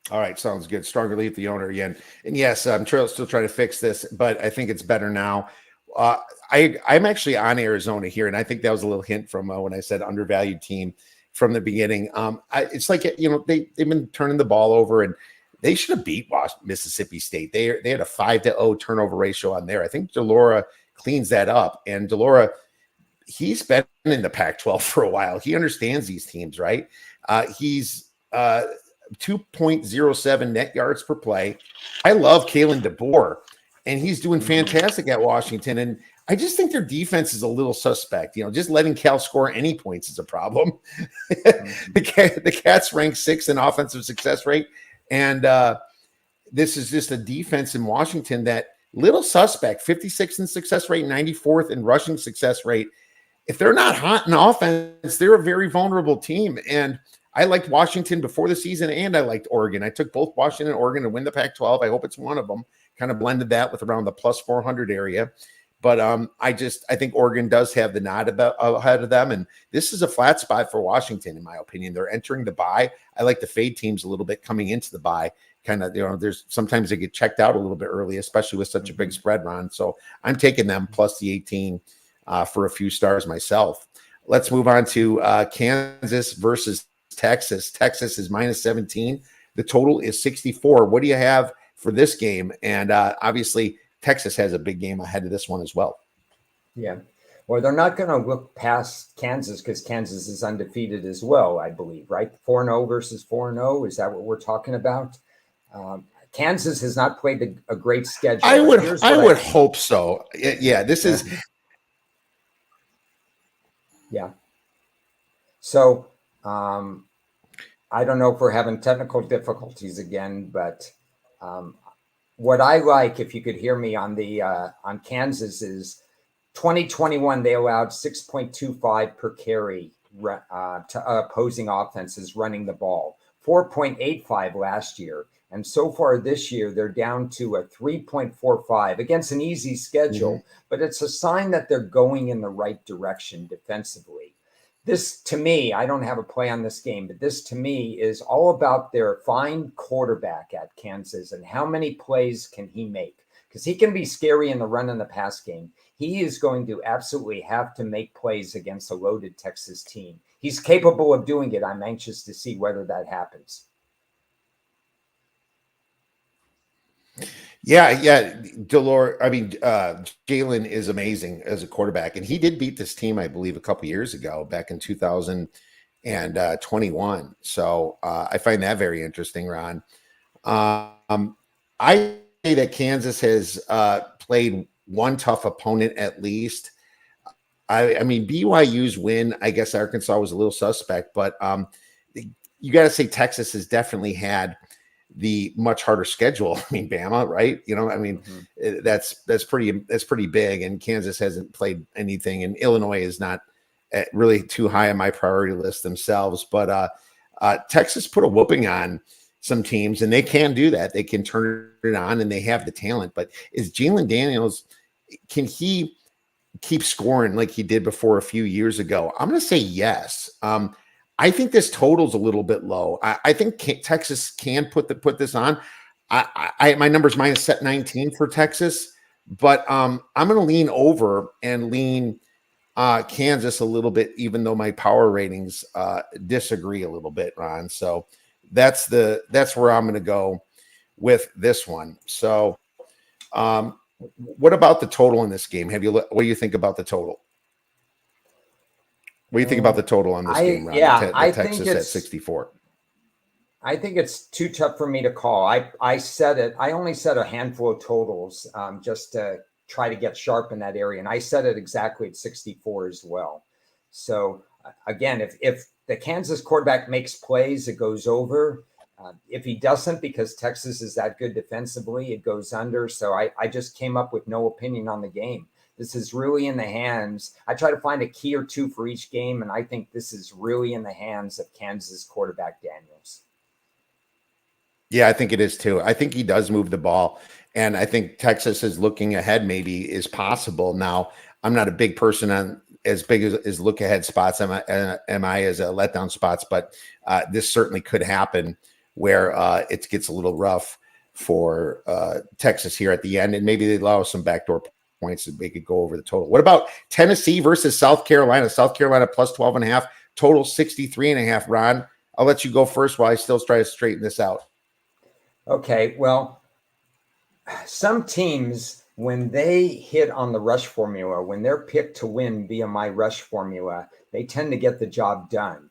[SPEAKER 1] All right, sounds good. Stronger lead the owner again. And yes, I'm still trying to fix this, but I think it's better now. I'm actually on Arizona here, and I think that was a little hint from when I said undervalued team from the beginning. It's like they've been turning the ball over, and they should have beat Mississippi State. They had a 5-0 turnover ratio on there. I think Delora cleans that up, and Delora, he's been in the Pac-12 for a while. He understands these teams, right? He's 2.07 net yards per play. I love Kalen DeBoer, and he's doing fantastic at Washington. And I just think their defense is a little suspect. Just letting Cal score any points is a problem. The Cats rank 6th in offensive success rate. And this is just a defense in Washington that little suspect, 56th in success rate, 94th in rushing success rate. If they're not hot in offense, they're a very vulnerable team. And I liked Washington before the season, and I liked Oregon. I took both Washington and Oregon to win the Pac-12. I hope it's one of them. Kind of blended that with around the plus 400 area. But I think Oregon does have the nod ahead of them. And this is a flat spot for Washington, in my opinion. They're entering the bye. I like the fade teams a little bit coming into the bye. Kind of, there's sometimes they get checked out a little bit early, especially with such a big spread, Ron. So I'm taking them plus the 18 for a few stars myself. Let's move on to Kansas versus Texas. Texas is minus 17. The total is 64. What do you have for this game? And obviously, Texas has a big game ahead of this one as well.
[SPEAKER 2] Yeah. Well, they're not going to look past Kansas because Kansas is undefeated as well, I believe, right? 4-0 versus 4-0. Is that what we're talking about? Kansas has not played a great schedule.
[SPEAKER 1] I would hope so. Yeah, this is.
[SPEAKER 2] Yeah. So I don't know if we're having technical difficulties again, but what I like, if you could hear me on Kansas, is 2021 they allowed 6.25 per carry to opposing offenses running the ball, 4.85 last year. And so far this year, they're down to a 3.45 against an easy schedule, but it's a sign that they're going in the right direction defensively. This, to me, I don't have a play on this game, but this, to me, is all about their fine quarterback at Kansas and how many plays can he make? Because he can be scary in the run and the pass game. He is going to absolutely have to make plays against a loaded Texas team. He's capable of doing it. I'm anxious to see whether that happens.
[SPEAKER 1] Yeah. Jalen is amazing as a quarterback, and he did beat this team, I believe, a couple years ago, back in 2021. So I find that very interesting, Ron. I say that Kansas has played one tough opponent at least. I mean, BYU's win, I guess Arkansas was a little suspect, but you got to say Texas has definitely had the much harder schedule. I mean, Bama, right? That's pretty big, and Kansas hasn't played anything, and Illinois is not really too high on my priority list themselves. But Texas put a whooping on some teams, and they can do that. They can turn it on, and they have the talent. But is Jalen Daniels, can he keep scoring like he did before a few years ago? I'm going to say yes. I think this total's a little bit low. I think Texas can put this on. My number's minus 19 for Texas, but I'm going to lean over and lean Kansas a little bit, even though my power ratings disagree a little bit, Ron. So that's where I'm going to go with this one. So what about the total in this game? What do you think about the total? What do you think about the total on this game, Ron?
[SPEAKER 2] I
[SPEAKER 1] Texas
[SPEAKER 2] think
[SPEAKER 1] at 64.
[SPEAKER 2] I think it's too tough for me to call. I said it. I only set a handful of totals just to try to get sharp in that area, and I set it exactly at 64 as well. So again, if the Kansas quarterback makes plays, it goes over. If he doesn't, because Texas is that good defensively, it goes under. So I just came up with no opinion on the game. This is really in the hands. I try to find a key or two for each game, and I think this is really in the hands of Kansas quarterback Daniels.
[SPEAKER 1] Yeah, I think it is too. I think he does move the ball. And I think Texas is looking ahead, maybe is possible. Now, I'm not a big person on as big as look ahead spots. Am I as a letdown spots? But this certainly could happen where it gets a little rough for Texas here at the end. And maybe they allow some backdoor points that they could go over the total. What about Tennessee versus South Carolina? South Carolina plus 12.5, total 63.5. Ron, I'll let you go first while I still try to straighten this out.
[SPEAKER 2] Okay, well, some teams, when they hit on the rush formula, when they're picked to win via my rush formula, they tend to get the job done.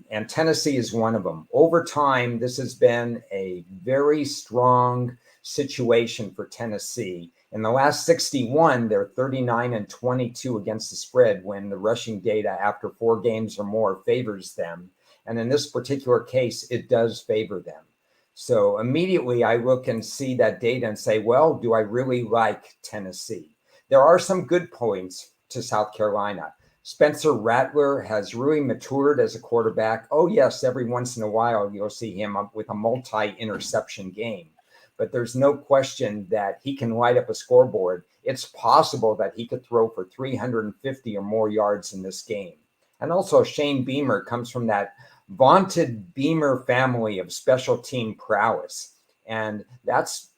[SPEAKER 2] And Tennessee is one of them. Over time, this has been a very strong situation for Tennessee. In the last 61, they're 39-22 against the spread when the rushing data after 4 games or more favors them. And in this particular case, it does favor them. So immediately I look and see that data and say, well, do I really like Tennessee? There are some good points to South Carolina. Spencer Rattler has really matured as a quarterback. Oh, yes, every once in a while you'll see him up with a multi-interception game. But there's no question that he can light up a scoreboard. It's possible that he could throw for 350 or more yards in this game. And also Shane Beamer comes from that vaunted Beamer family of special team prowess. And that's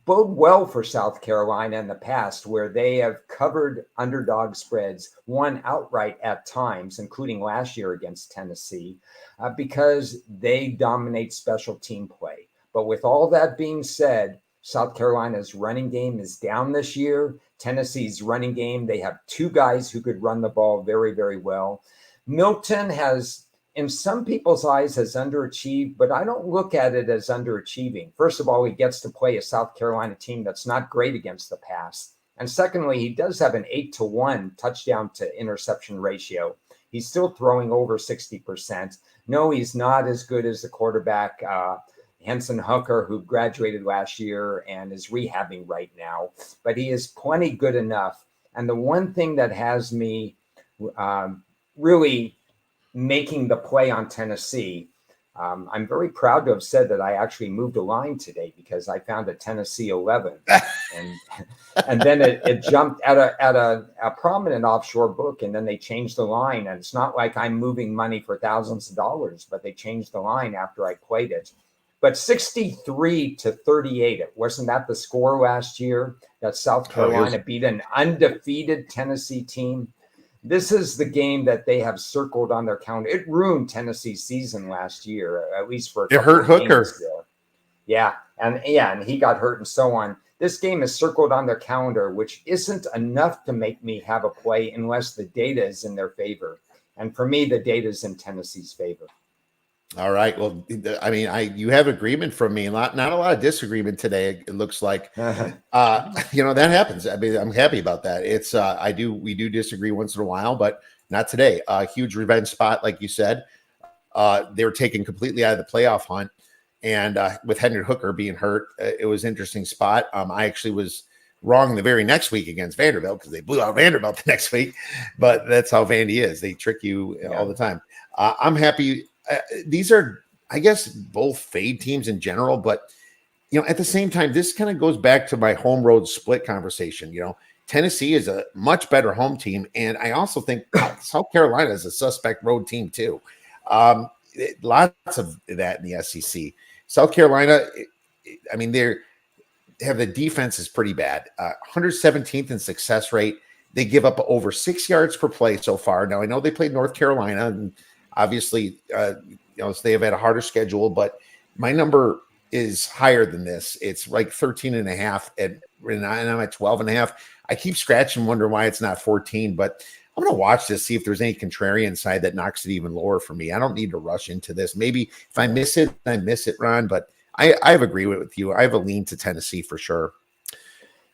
[SPEAKER 2] bode well for South Carolina in the past, where they have covered underdog spreads, won outright at times, including last year against Tennessee, because they dominate special team play. But with all that being said, South Carolina's running game is down this year. Tennessee's running game, they have 2 guys who could run the ball very, very well. Milton has, in some people's eyes, has underachieved, but I don't look at it as underachieving. First of all, he gets to play a South Carolina team that's not great against the pass. And secondly, he does have an 8-to-1 touchdown to interception ratio. He's still throwing over 60%. No, he's not as good as the quarterback, Henson Hooker, who graduated last year and is rehabbing right now, but he is plenty good enough. And the one thing that has me really making the play on Tennessee, I'm very proud to have said that I actually moved a line today because I found a Tennessee 11, and then it jumped at a prominent offshore book, and then they changed the line. And it's not like I'm moving money for thousands of dollars, but they changed the line after I played it. But 63-38, wasn't that the score last year that South Carolina beat an undefeated Tennessee team? This is the game that they have circled on their calendar. It ruined Tennessee's season last year, at least for a couple
[SPEAKER 1] hurt Hooker.
[SPEAKER 2] Yeah, and he got hurt and so on. This game is circled on their calendar, which isn't enough to make me have a play unless the data is in their favor. And for me, the data is in Tennessee's favor.
[SPEAKER 1] All right. Well, I mean, you have agreement from me. Not a lot of disagreement today. It looks like, that happens. I mean, I'm happy about that. It's, we do disagree once in a while, but not today. Huge revenge spot, like you said. They were taken completely out of the playoff hunt, and with Hendon Hooker being hurt, it was an interesting spot. I actually was wrong the very next week against Vanderbilt because they blew out Vanderbilt the next week, but that's how Vandy is. They trick you all the time. I'm happy. These are, I guess, both fade teams in general, but at the same time, this kind of goes back to my home road split conversation. Tennessee is a much better home team, and I also think South Carolina is a suspect road team too. Lots of that in the SEC. South Carolina, I mean, they have the defense is pretty bad. 117th in success rate. They give up over 6 yards per play so far. Now I know they played North Carolina, and obviously, so they have had a harder schedule, but my number is higher than this. It's like 13.5, and I'm at 12.5. I keep scratching, wonder why it's not 14, but I'm going to watch this, see if there's any contrarian side that knocks it even lower for me. I don't need to rush into this. Maybe if I miss it, Ron, but I have agreed with you. I have a lean to Tennessee for sure.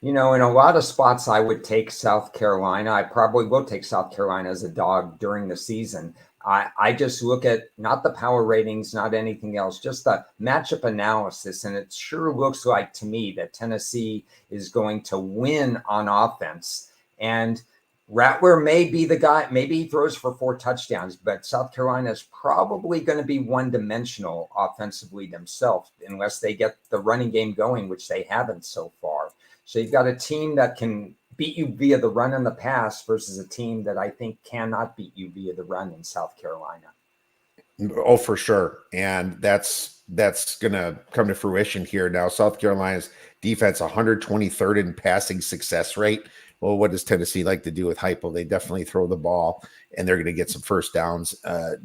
[SPEAKER 2] In a lot of spots, I would take South Carolina. I probably will take South Carolina as a dog during the season. I just look at not the power ratings, not anything else, just the matchup analysis. And it sure looks like to me that Tennessee is going to win on offense. And Rattler may be the guy, maybe he throws for 4 touchdowns, but South Carolina is probably going to be one-dimensional offensively themselves unless they get the running game going, which they haven't so far. So you've got a team that can beat you via the run and the pass versus a team that I think cannot beat you via the run in South Carolina.
[SPEAKER 1] Oh, for sure. And that's going to come to fruition here. Now, South Carolina's defense, 123rd in passing success rate. Well, what does Tennessee like to do with Heupel? They definitely throw the ball, and they're going to get some first downs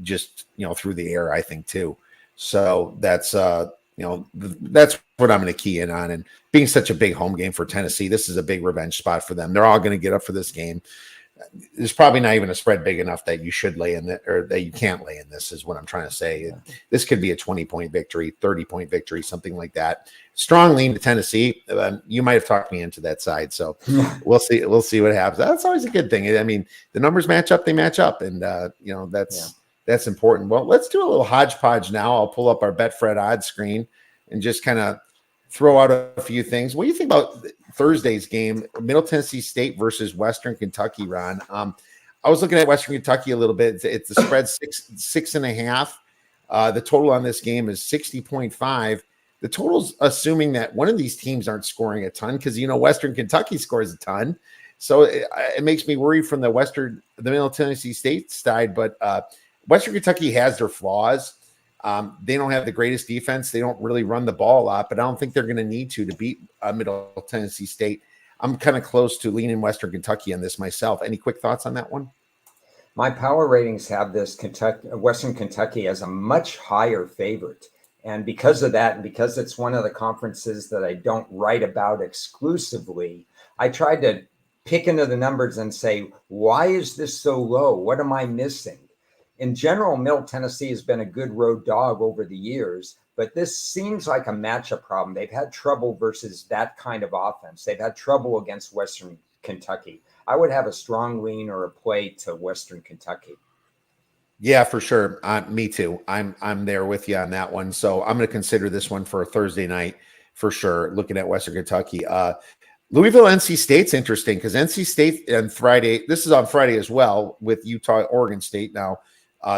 [SPEAKER 1] just, through the air, I think, too. So that's, that's what I'm going to key in on. And being such a big home game for Tennessee, this is a big revenge spot for them. They're all going to get up for this game. There's probably not even a spread big enough that you should lay in that, or that you can't lay in this, is what I'm trying to say. This could be a 20-point victory, 30-point victory, something like that. Strong lean to Tennessee. You might have talked me into that side, so we'll see. We'll see what happens. That's always a good thing. I mean, the numbers match up; they match up, and that's important. Well, let's do a little hodgepodge now. I'll pull up our Betfred odds screen and just kind of throw out a few things. What do you think about Thursday's game, Middle Tennessee State versus Western Kentucky, Ron? I was looking at Western Kentucky a little bit. It's the spread 6.5. The total on this game is 60.5. The total's assuming that one of these teams aren't scoring a ton because, Western Kentucky scores a ton. So it makes me worry from the Middle Tennessee State side, but Western Kentucky has their flaws. They don't have the greatest defense. They don't really run the ball a lot, but I don't think they're going to need to beat Middle Tennessee State. I'm kind of close to leaning Western Kentucky on this myself. Any quick thoughts on that one?
[SPEAKER 2] My power ratings have this Western Kentucky as a much higher favorite. And because of that, and because it's one of the conferences that I don't write about exclusively, I tried to pick into the numbers and say, why is this so low? What am I missing? In general, Middle Tennessee has been a good road dog over the years, but this seems like a matchup problem. They've had trouble versus that kind of offense. They've had trouble against Western Kentucky. I would have a strong lean or a play to Western Kentucky.
[SPEAKER 1] Yeah, for sure. Me too. I'm there with you on that one. So I'm going to consider this one for a Thursday night for sure. Looking at Western Kentucky, Louisville, NC State's interesting because NC State on Friday. This is on Friday as well with Utah, Oregon State. Now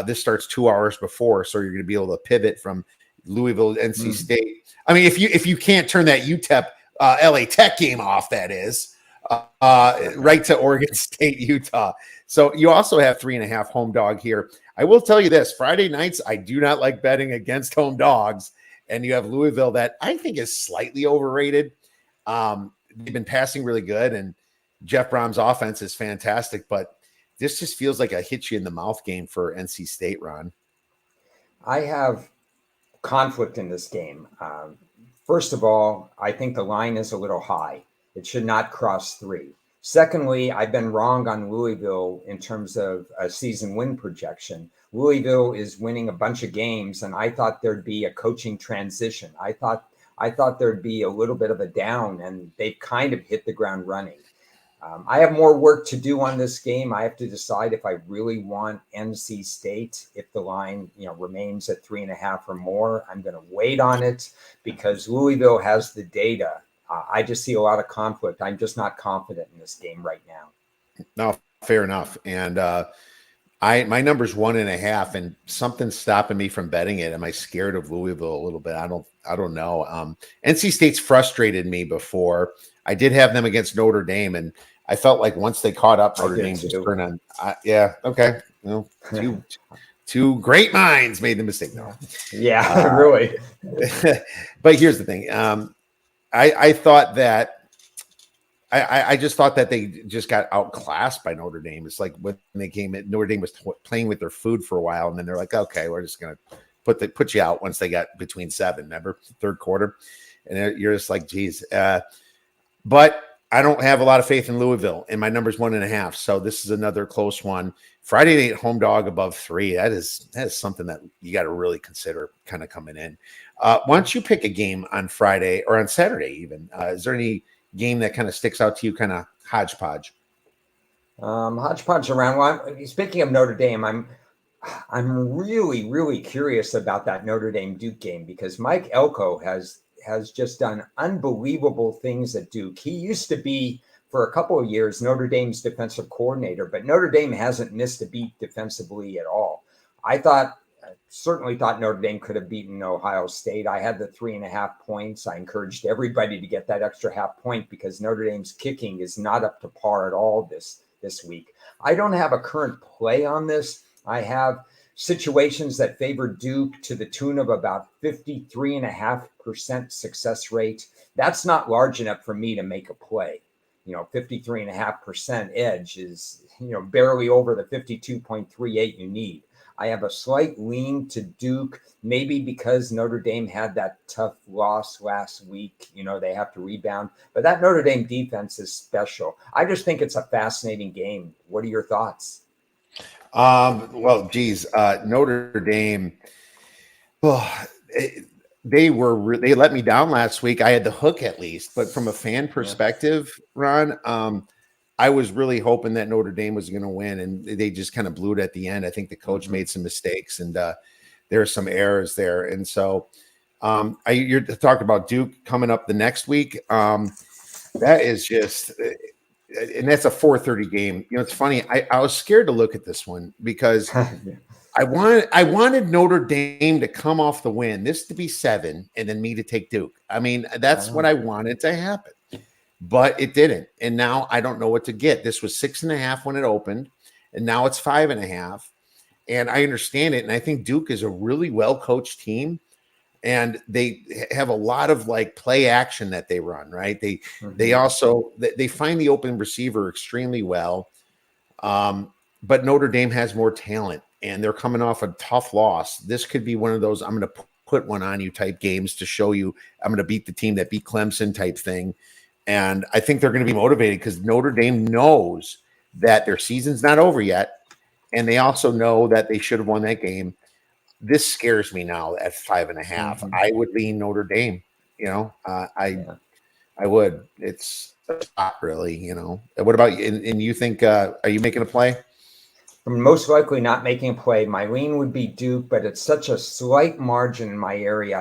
[SPEAKER 1] this starts 2 hours before, so you're going to be able to pivot from Louisville, NC State. I mean, if you can't turn that UTEP LA Tech game off, that is right to Oregon State, Utah. So you also have 3.5 home dog here. I will tell you this: Friday nights, I do not like betting against home dogs, and you have Louisville that I think is slightly overrated. They've been passing really good, and Jeff Brom's offense is fantastic, but this just feels like a hit you in the mouth game for NC State, Ron.
[SPEAKER 2] I have conflict in this game. First of all, I think the line is a little high. It should not cross 3. Secondly, I've been wrong on Louisville in terms of a season win projection. Louisville is winning a bunch of games, and I thought there'd be a coaching transition. I thought there'd be a little bit of a down, and they've kind of hit the ground running. I have more work to do on this game. I have to decide if I really want NC State. If the line, remains at 3.5 or more, I'm going to wait on it because Louisville has the data. I just see a lot of conflict. I'm just not confident in this game right now.
[SPEAKER 1] No, fair enough. And my number's 1.5, and something's stopping me from betting it. Am I scared of Louisville a little bit? I don't know. NC State's frustrated me before. I did have them against Notre Dame, and I felt like once they caught up, Notre Dame just turned on. Yeah, okay. Two great minds made the mistake. No.
[SPEAKER 2] Yeah, really.
[SPEAKER 1] But here's the thing. I thought that I just thought that they just got outclassed by Notre Dame. It's like when they came in, Notre Dame was playing with their food for a while, and then they're like, okay, we're just going to put you out once they got between 7, remember, third quarter. And you're just like, geez. But I don't have a lot of faith in Louisville, and my number's 1.5. So this is another close one. Friday night home dog above 3. That is something that you got to really consider kind of coming in. Why don't you pick a game on Friday or on Saturday even? Is there any game that kind of sticks out to you, kind of hodgepodge?
[SPEAKER 2] Hodgepodge around. Well, speaking of Notre Dame, I'm really, really curious about that Notre Dame Duke game because Mike Elko has just done unbelievable things at Duke. He used to be, for a couple of years Notre Dame's defensive coordinator, but Notre Dame hasn't missed a beat defensively at all. Certainly thought Notre Dame could have beaten Ohio State. I had the 3.5 points. I encouraged everybody to get that extra half point because Notre Dame's kicking is not up to par at all this week. I don't have a current play on this. I have situations that favor Duke to the tune of about 53.5% success rate. That's not large enough for me to make a play. 53.5% edge is, barely over the 52.38 you need. I have a slight lean to Duke, maybe because Notre Dame had that tough loss last week. They have to rebound. But that Notre Dame defense is special. I just think it's a fascinating game. What are your thoughts?
[SPEAKER 1] Well, geez, Notre Dame, they let me down last week. I had the hook at least, but from a fan perspective, Ron, I was really hoping that Notre Dame was going to win, and they just kind of blew it at the end. I think the coach made some mistakes, and there are some errors there. And so you're talking about Duke coming up the next week. That is just, and that's a 4:30 game. It's funny. I was scared to look at this one because I wanted Notre Dame to come off the win, this to be 7, and then me to take Duke. I mean, that's what I wanted to happen. But it didn't. And now I don't know what to get. This was 6.5 when it opened, and now it's 5.5. And I understand it. And I think Duke is a really well-coached team. And they have a lot of play action that they run, right? They also they find the open receiver extremely well. But Notre Dame has more talent, and they're coming off a tough loss. This could be one of those I'm going to put one on you type games to show you I'm going to beat the team that beat Clemson type thing. And I think they're going to be motivated because Notre Dame knows that their season's not over yet. And they also know that they should have won that game. This scares me now at 5.5. I would lean Notre Dame. I would. It's not really, What about you? And you think, are you making a play?
[SPEAKER 2] I'm most likely not making a play. My lean would be Duke, but it's such a slight margin in my area.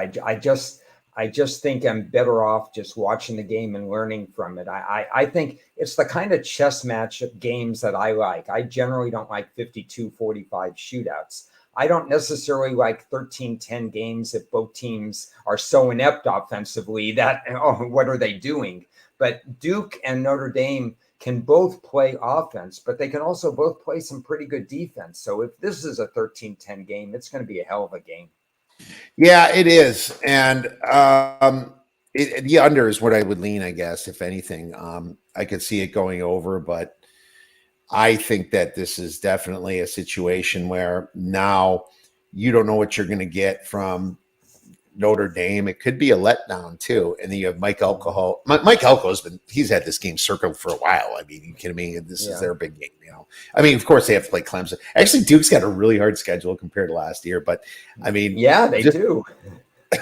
[SPEAKER 2] I just think I'm better off just watching the game and learning from it. I think it's the kind of chess match games that I like. I generally don't like 52-45 shootouts. I don't necessarily like 13-10 games if both teams are so inept offensively that, what are they doing? But Duke and Notre Dame can both play offense, but they can also both play some pretty good defense. So if this is a 13-10 game, it's going to be a hell of a game.
[SPEAKER 1] Yeah, it is. And the under is what I would lean, I guess, if anything. I could see it going over, but I think that this is definitely a situation where now you don't know what you're going to get from Notre Dame. It could be a letdown too. And then you have Mike Elko. Mike Elko he's had this game circled for a while. I mean, you kidding me? This is their big game, I mean, of course they have to play Clemson. Actually, Duke's got a really hard schedule compared to last year, but I mean,
[SPEAKER 2] they do.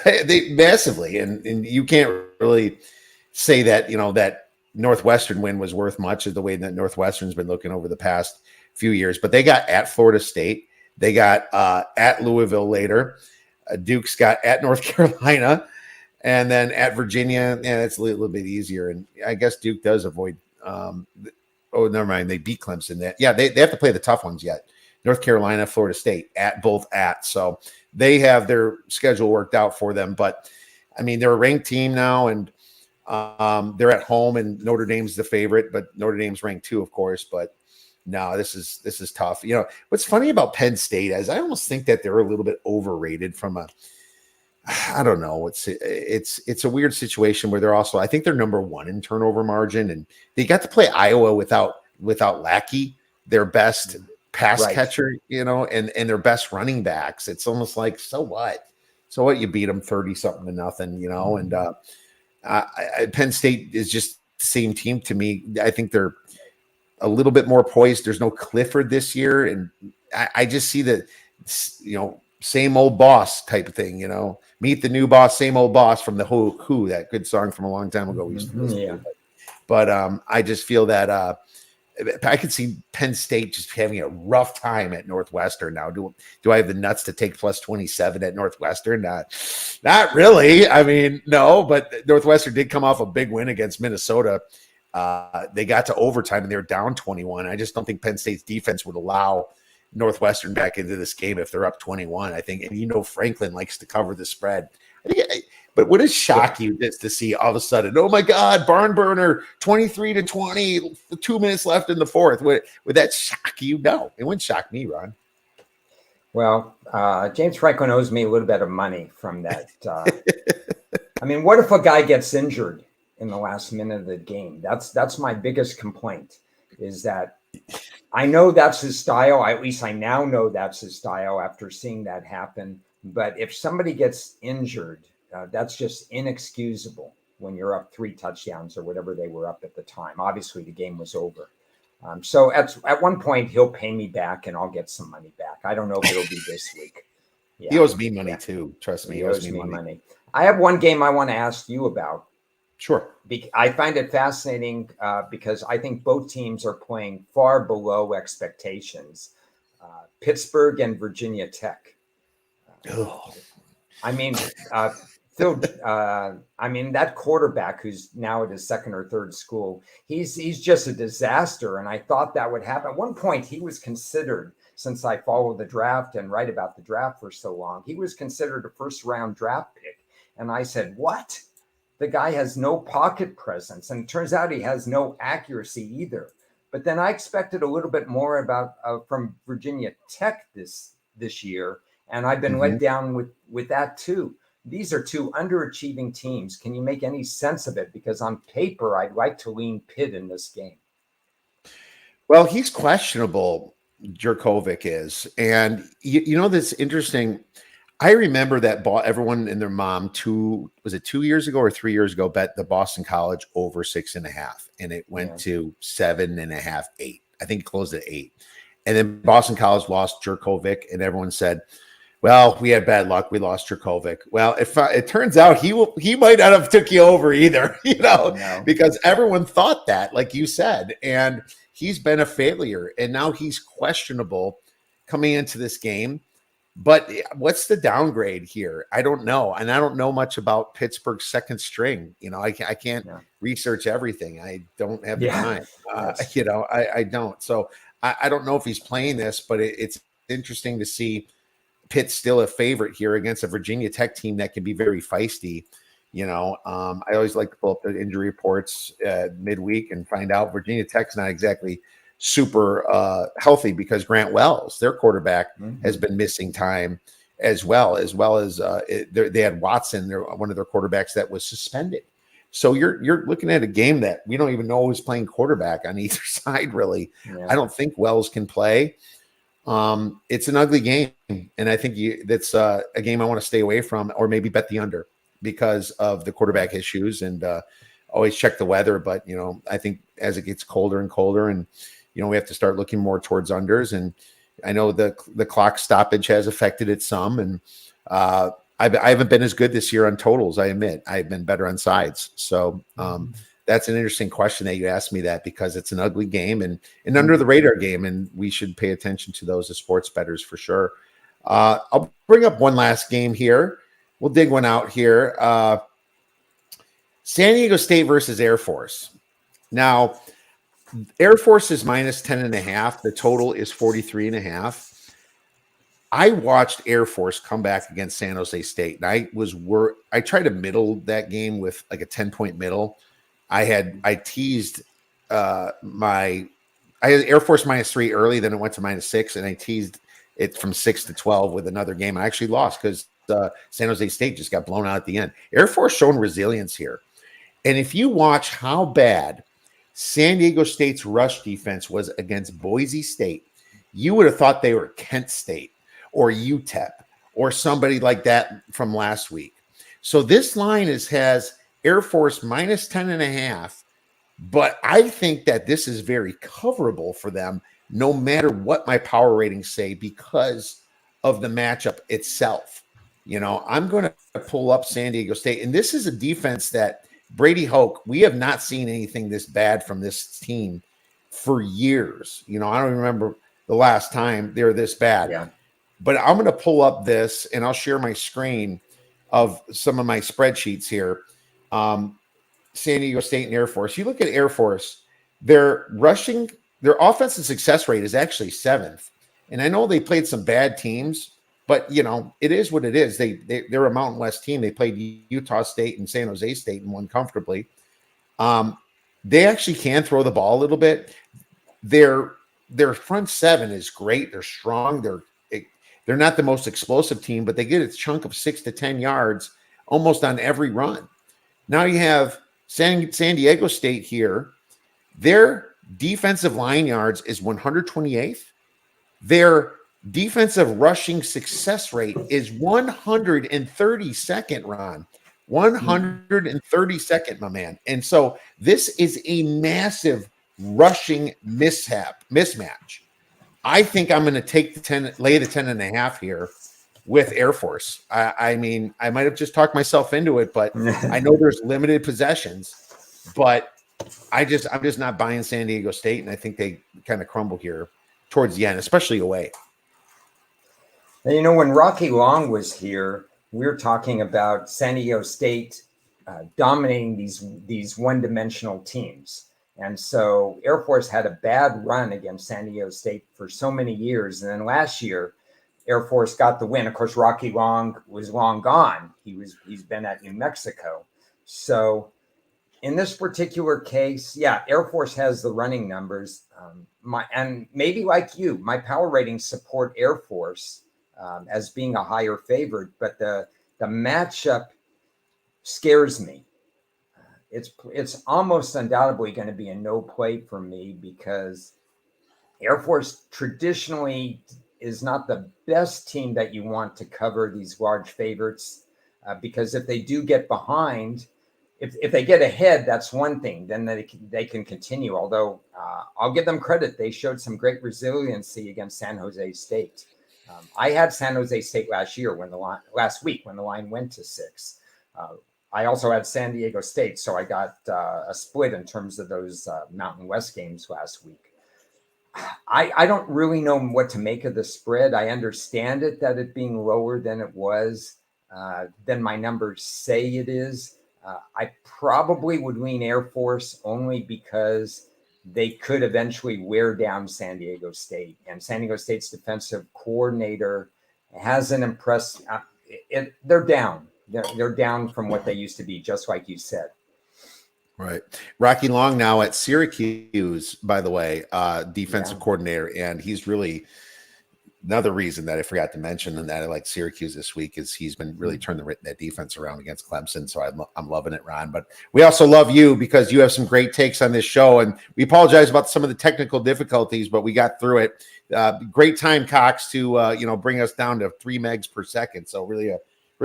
[SPEAKER 1] They massively, and you can't really say that, that Northwestern win was worth much of the way that Northwestern's been looking over the past few years, but they got at Florida State. They got at Louisville later. Duke's got at North Carolina, and then at Virginia. Yeah, it's a little bit easier. And I guess Duke does avoid. Never mind. They beat Clemson. They have to play the tough ones yet. North Carolina, Florida State, both. So they have their schedule worked out for them. But I mean, they're a ranked team now, and they're at home, and Notre Dame's the favorite. But Notre Dame's ranked 2, of course. But no, this is tough. What's funny about Penn State is I almost think that they're a little bit overrated I don't know. It's a weird situation where they're also, I think they're number 1 in turnover margin, and they got to play Iowa without Lackey, their best pass catcher, and their best running backs. It's almost like, so what? So what? You beat them 30-something-0, and Penn State is just the same team to me. I think they're a little bit more poised. There's no Clifford this year, and I just see that, same old boss type of thing, meet the new boss, same old boss from the Who, that good song from a long time ago. But I just feel that I could see Penn State just having a rough time at Northwestern now. Do I have the nuts to take plus 27 at Northwestern? Not really. I mean, no, but Northwestern did come off a big win against Minnesota They got to overtime and they were down 21. I just don't think Penn State's defense would allow Northwestern back into this game if they're up 21. I think, and Franklin likes to cover the spread. But would it shock you to see all of a sudden, oh my God, barn burner, 23-20, 2 minutes left in the fourth? Would that shock you? No, it wouldn't shock me, Ron.
[SPEAKER 2] Well, James Franklin owes me a little bit of money from that. I mean, what if a guy gets injured in the last minute of the game? That's my biggest complaint, is that I know that's his style. At least I now know that's his style after seeing that happen. But if somebody gets injured, that's just inexcusable when you're up 3 touchdowns or whatever they were up at the time. Obviously, the game was over. So at one point, he'll pay me back and I'll get some money back. I don't know if it'll be this week.
[SPEAKER 1] Yeah. He owes me money too. Trust me.
[SPEAKER 2] He owes me money. I have one game I want to ask you about.
[SPEAKER 1] Sure.
[SPEAKER 2] I find it fascinating because I think both teams are playing far below expectations. Pittsburgh and Virginia Tech. I mean, Phil, that quarterback who's now at his second or third school, he's just a disaster. And I thought that would happen. At one point, he was considered, since I follow the draft and write about the draft for so long, he was considered a first-round draft pick. And I said, what? The guy has no pocket presence. And it turns out he has no accuracy either. But then I expected a little bit more about from Virginia Tech this year. And I've been let down with that too. These are 2 underachieving teams. Can you make any sense of it? Because on paper, I'd like to lean Pitt in this game.
[SPEAKER 1] Well, he's questionable, Jurkovec is. And you know, that's interesting. I remember that everyone and their mom 2 years ago or 3 years ago bet the Boston College over 6.5, and it went to 7.5, 8. I think it closed at 8. And then Boston College lost Jurkovec, and everyone said, well, we had bad luck. We lost Jurkovec. Well, it turns out he might not have took you over either, because everyone thought that, like you said, and he's been a failure, and now he's questionable coming into this game. But what's the downgrade here? I don't know, and I don't know much about Pittsburgh's second string. I can't research everything. I don't have the time. I don't. So I don't know if he's playing this, but it's interesting to see Pitt's still a favorite here against a Virginia Tech team that can be very feisty. I always like to pull up the injury reports midweek and find out Virginia Tech's not exactly super healthy because Grant Wells, their quarterback, has been missing time as well as they had Watson, one of their quarterbacks that was suspended. So you're looking at a game that we don't even know who's playing quarterback on either side, really. Yeah. I don't think Wells can play. It's an ugly game, and I think that's a game I want to stay away from, or maybe bet the under because of the quarterback issues, and always check the weather. But I think as it gets colder and colder, and we have to start looking more towards unders. And I know the clock stoppage has affected it some, and I haven't been as good this year on totals. I admit I've been better on sides. So that's an interesting question that you asked me that, because it's an ugly game and an under the radar game, and we should pay attention to those as sports bettors for sure. I'll bring up one last game here. We'll dig one out here. San Diego State versus Air Force. Now, Air Force is minus 10.5. The total is 43.5. I watched Air Force come back against San Jose State, and I tried to middle that game with like a 10-point middle. I teased I had Air Force -3 early, then it went to -6, and I teased it from 6 to 12 with another game. I actually lost because San Jose State just got blown out at the end. Air Force showing resilience here. And if you watch how bad San Diego State's rush defense was against Boise State, you would have thought they were Kent State or UTEP or somebody like that from last week. So this line has Air Force -10.5, but I think that this is very coverable for them, no matter what my power ratings say, because of the matchup itself. I'm going to pull up San Diego State, and this is a defense that Brady Hoke, we have not seen anything this bad from this team for years. I don't remember the last time they were this bad. Yeah. But I'm going to pull up this, and I'll share my screen of some of my spreadsheets here. San Diego State and Air Force. You look at Air Force, their offensive success rate is actually 7th. And I know they played some bad teams, but it is what it is. They're a Mountain West team. They played Utah State and San Jose State and won comfortably. They actually can throw the ball a little bit. Their front seven is great. They're strong. They're not the most explosive team, but they get a chunk of 6 to 10 yards almost on every run. Now you have San Diego State here. Their defensive line yards is 128th. Their defensive rushing success rate is 132nd, Ron. 132nd, my man. And so this is a massive rushing mismatch. I think I'm going to lay the 10.5 here with Air Force. I mean, I might have just talked myself into it, but I know there's limited possessions, but I'm just not buying San Diego State, and I think they kind of crumble here towards the end, especially away.
[SPEAKER 2] And when Rocky Long was here, we were talking about San Diego State dominating these one-dimensional teams. And so Air Force had a bad run against San Diego State for so many years. And then last year, Air Force got the win. Of course, Rocky Long was long gone. He's been at New Mexico. So in this particular case, yeah, Air Force has the running numbers. And maybe like you, my power ratings support Air Force as being a higher favorite, but the matchup scares me. It's almost undoubtedly going to be a no play for me because Air Force traditionally is not the best team that you want to cover these large favorites because if they do get behind, if they get ahead, that's one thing. Then they can continue. Although I'll give them credit, they showed some great resiliency against San Jose State. I had San Jose State last week when the line went to 6. I also had San Diego State, so I got a split in terms of those Mountain West games last week. I don't really know what to make of the spread. I understand that it being lower than it was, than my numbers say it is. I probably would lean Air Force only because they could eventually wear down San Diego State. And San Diego State's defensive coordinator hasn't impressed. They're down. They're down from what they used to be, just like you said.
[SPEAKER 1] Right. Rocky Long now at Syracuse, by the way, defensive coordinator. And he's really another reason that I forgot to mention and that I like Syracuse this week is he's been really turning that defense around against Clemson. So I'm loving it, Ron. But we also love you because you have some great takes on this show. And we apologize about some of the technical difficulties, but we got through it. Great time, Cox, to bring us down to 3 megs per second. So really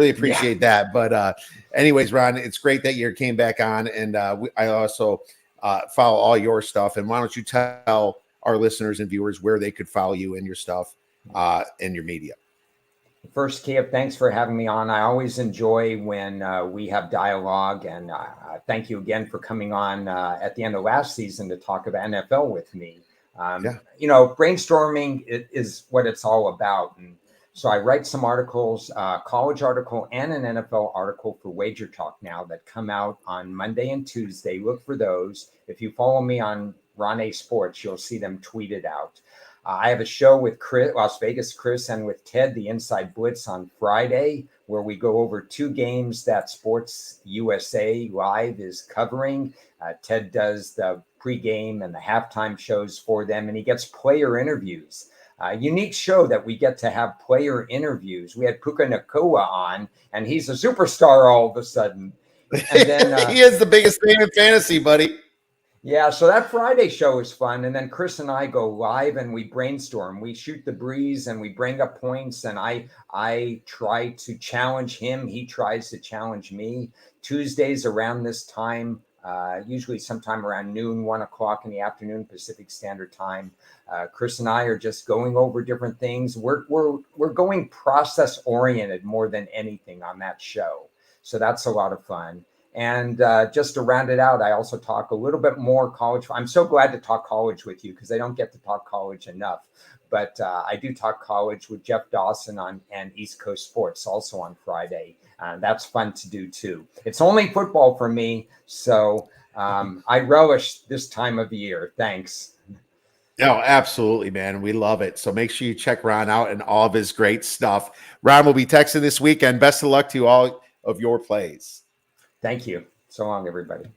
[SPEAKER 1] appreciate that. But anyways, Ron, it's great that you came back on. And I also follow all your stuff. And why don't you tell our listeners and viewers where they could follow you and your stuff and your media?
[SPEAKER 2] First, Kiev, thanks for having me on. I always enjoy when we have dialogue. And thank you again for coming on at the end of last season to talk about NFL with me. Brainstorming is what it's all about. And so I write some articles, college article and an NFL article for Wager Talk now that come out on Monday and Tuesday. Look for those. If you follow me on Ron A Sports, you'll see them tweeted out. I have a show with Las Vegas Chris and with Ted, the Inside Blitz, on Friday, where we go over 2 games that Sports USA Live is covering. Ted does the pregame and the halftime shows for them, and he gets player interviews. Unique show that we get to have player interviews. We had Puka Nacua on, and he's a superstar all of a sudden. And then
[SPEAKER 1] he is the biggest name in fantasy, buddy.
[SPEAKER 2] Yeah, so that Friday show is fun. And then Chris and I go live and we brainstorm. We shoot the breeze and we bring up points. And I try to challenge him. He tries to challenge me. Tuesdays around this time, usually sometime around noon, 1 o'clock in the afternoon, Pacific Standard Time. Chris and I are just going over different things. We're going process oriented more than anything on that show. So that's a lot of fun. And just to round it out, I also talk a little bit more college. I'm so glad to talk college with you because I don't get to talk college enough. But I do talk college with Jeff Dawson and East Coast Sports also on Friday. That's fun to do too. It's only football for me, so I relish this time of year. Thanks.
[SPEAKER 1] No, absolutely, man. We love it. So make sure you check Ron out and all of his great stuff. Ron will be texting this weekend. Best of luck to all of your plays.
[SPEAKER 2] Thank you. So long, everybody.